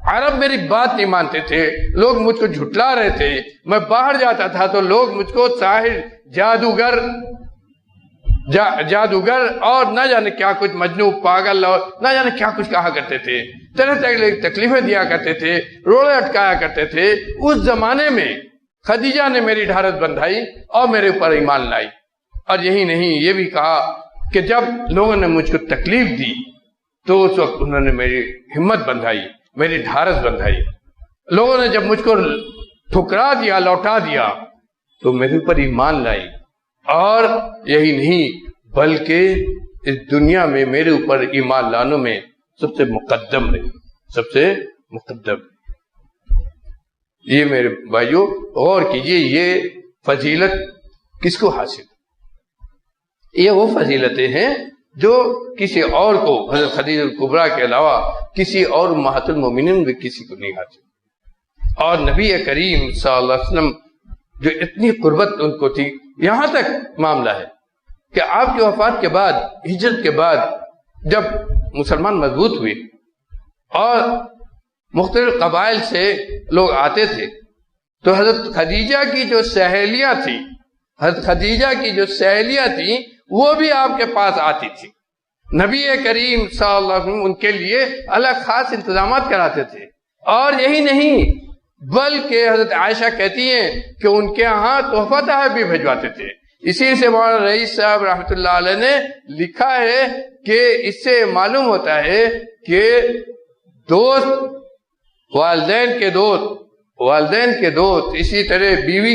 عرب میری بات نہیں مانتے تھے، لوگ مجھ کو جھٹلا رہے تھے. میں باہر جاتا تھا تو لوگ مجھ کو ساحر، جادوگر اور نہ جانے کیا کچھ، مجنون، پاگل اور نہ جانے کیا کچھ کہا کرتے تھے، طرح طرح تکلیفیں دیا کرتے تھے، روڑے اٹکایا کرتے تھے. اس زمانے میں خدیجہ نے میری ڈھارس بندھائی اور میرے اوپر ایمان لائی. اور یہی نہیں، یہ بھی کہا کہ جب لوگوں نے مجھ کو تکلیف دی تو اس وقت انہوں نے میری ہمت بندھائی، میری ڈھارس بندھائی. لوگوں نے جب مجھ کو ٹھکرا دیا، لوٹا دیا، تو میرے اوپر ایمان لائی. اور یہی نہیں بلکہ اس دنیا میں میرے اوپر ایمان لانوں میں سب سے مقدم رہی، سب سے مقدم. یہ میرے بھائیوں غور کیجئے، یہ فضیلت کس کو حاصل؟ یہ وہ فضیلتیں ہیں جو کسی اور کو حضرت خدیجہ الکبریٰ کے علاوہ کسی اور امہات المومنین بھی کسی کو نہیں حاصل. اور نبی کریم صلی اللہ علیہ وسلم جو اتنی قربت ان کو تھی، یہاں تک معاملہ ہے کہ آپ کی وفات کے بعد، ہجرت کے بعد جب مسلمان مضبوط ہوئے اور مختلف قبائل سے لوگ آتے تھے، تو حضرت خدیجہ کی جو سہیلیاں تھیں، حضرت خدیجہ کی جو سہیلیاں تھیں وہ بھی آپ کے پاس آتی تھی. نبی کریم صلی اللہ علیہ وسلم ان کے لیے الگ خاص انتظامات کراتے تھے. اور یہی نہیں بلکہ حضرت عائشہ کہتی ہیں کہ ان کے ہاں تحفہ تحائف بھی بھجواتے تھے. اسی سے مولانا رئیس صاحب رحمۃ اللہ علیہ نے لکھا ہے کہ اس سے معلوم ہوتا ہے کہ دوست والدین کے دوست اسی طرح بیوی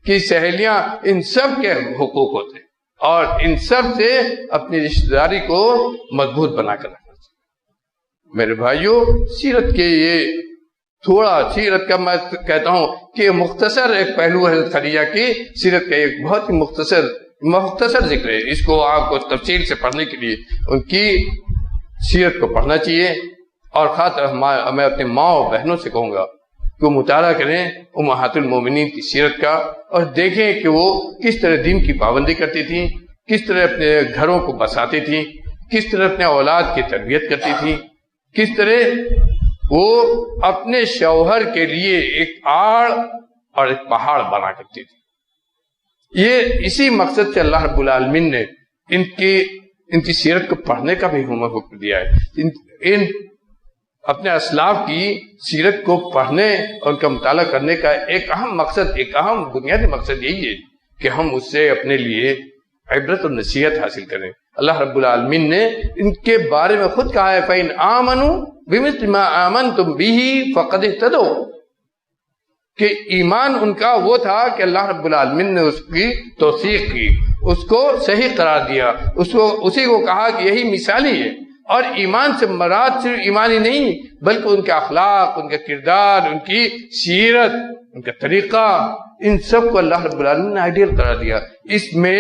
کی سہیلیاں، ان سب کے حقوق ہوتے ہیں اور ان سب سے اپنی رشتہ داری کو مضبوط بنا کر رکھنا چاہیے. میرے بھائیوں، سیرت کے یہ تھوڑا سیرت کا میں کہتا ہوں کہ مختصر ایک پہلو حضرت خدیجہ کی سیرت کا ایک بہت ہی مختصر ذکر ہے. اس کو آپ کو تفصیل سے پڑھنے کے لیے ان کی سیرت کو پڑھنا چاہیے. اور خاص میں اپنے ماں اور بہنوں سے کہوں گا کہ وہ مطالعہ کریں امہات المومنین کی سیرت کا اور دیکھیں کہ وہ کس طرح دین کی پابندی کرتی تھیں، کس طرح اپنے گھروں کو بساتی تھیں، کس طرح اپنے اولاد کی تربیت کرتی تھیں، کس طرح وہ اپنے شوہر کے لیے ایک آڑ اور ایک پہاڑ بنا کرتی تھی. یہ اسی مقصد سے اللہ رب العالمین نے ان کی سیرت کو پڑھنے کا بھی حکم دیا ہے. ان اپنے اسلاف کی سیرت کو پڑھنے اور ان کا مطالعہ کرنے کا ایک اہم مقصد، ایک اہم بنیادی مقصد یہی ہے کہ ہم اس سے اپنے لیے عبرت اور نصیحت حاصل کریں. اللہ رب العالمین نے ان کے بارے میں خود کہا ہے فَإِنْ آمَنُوا بِمِثْلِ مَا آمَنْتُمْ بِهِ فَقَدِ اهْتَدَوْا، کہ ایمان ان کا وہ تھا کہ اللہ رب العالمین نے اس کی توثیق کی، اس کو صحیح قرار دیا، اسی کو کہا کہ یہی مثالی ہے. اور ایمان سے مراد صرف ایمان ہی نہیں بلکہ ان کے اخلاق، ان کا کردار، ان کی سیرت، ان کا طریقہ، ان سب کو اللہ رب العالمین نے آئیڈیل قرار دیا. اس میں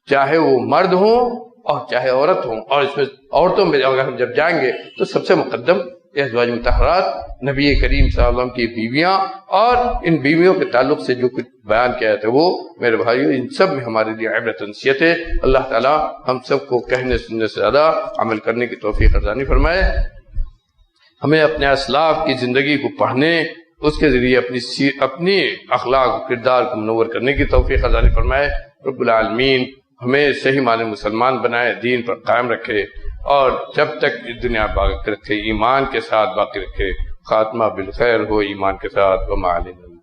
چاہے وہ مرد ہوں اور چاہے عورت ہوں، اور اس میں عورتوں میں اگر ہم جب جائیں گے تو سب سے مقدم ازواج مطہرات نبی کریم صلی اللہ علیہ وسلم کی بیویاں، اور ان بیویوں کے تعلق سے جو کچھ بیان کیا جاتا ہے وہ میرے بھائیوں ان سب میں ہمارے لیے عبرت و نصیحت ہے. اللہ تعالیٰ ہم سب کو کہنے سننے سے زیادہ عمل کرنے کی توفیق عطا فرمائے. ہمیں اپنے اسلاف کی زندگی کو پڑھنے، اس کے ذریعے اپنی اخلاق و کردار کو منور کرنے کی توفیق عطا فرمائے. رب العالمین ہمیں صحیح معنی مسلمان بنائے، دین پر قائم رکھے، اور جب تک دنیا باقی رکھے ایمان کے ساتھ باقی رکھے. خاتمہ بالخیر ہو ایمان کے ساتھ. وما علینا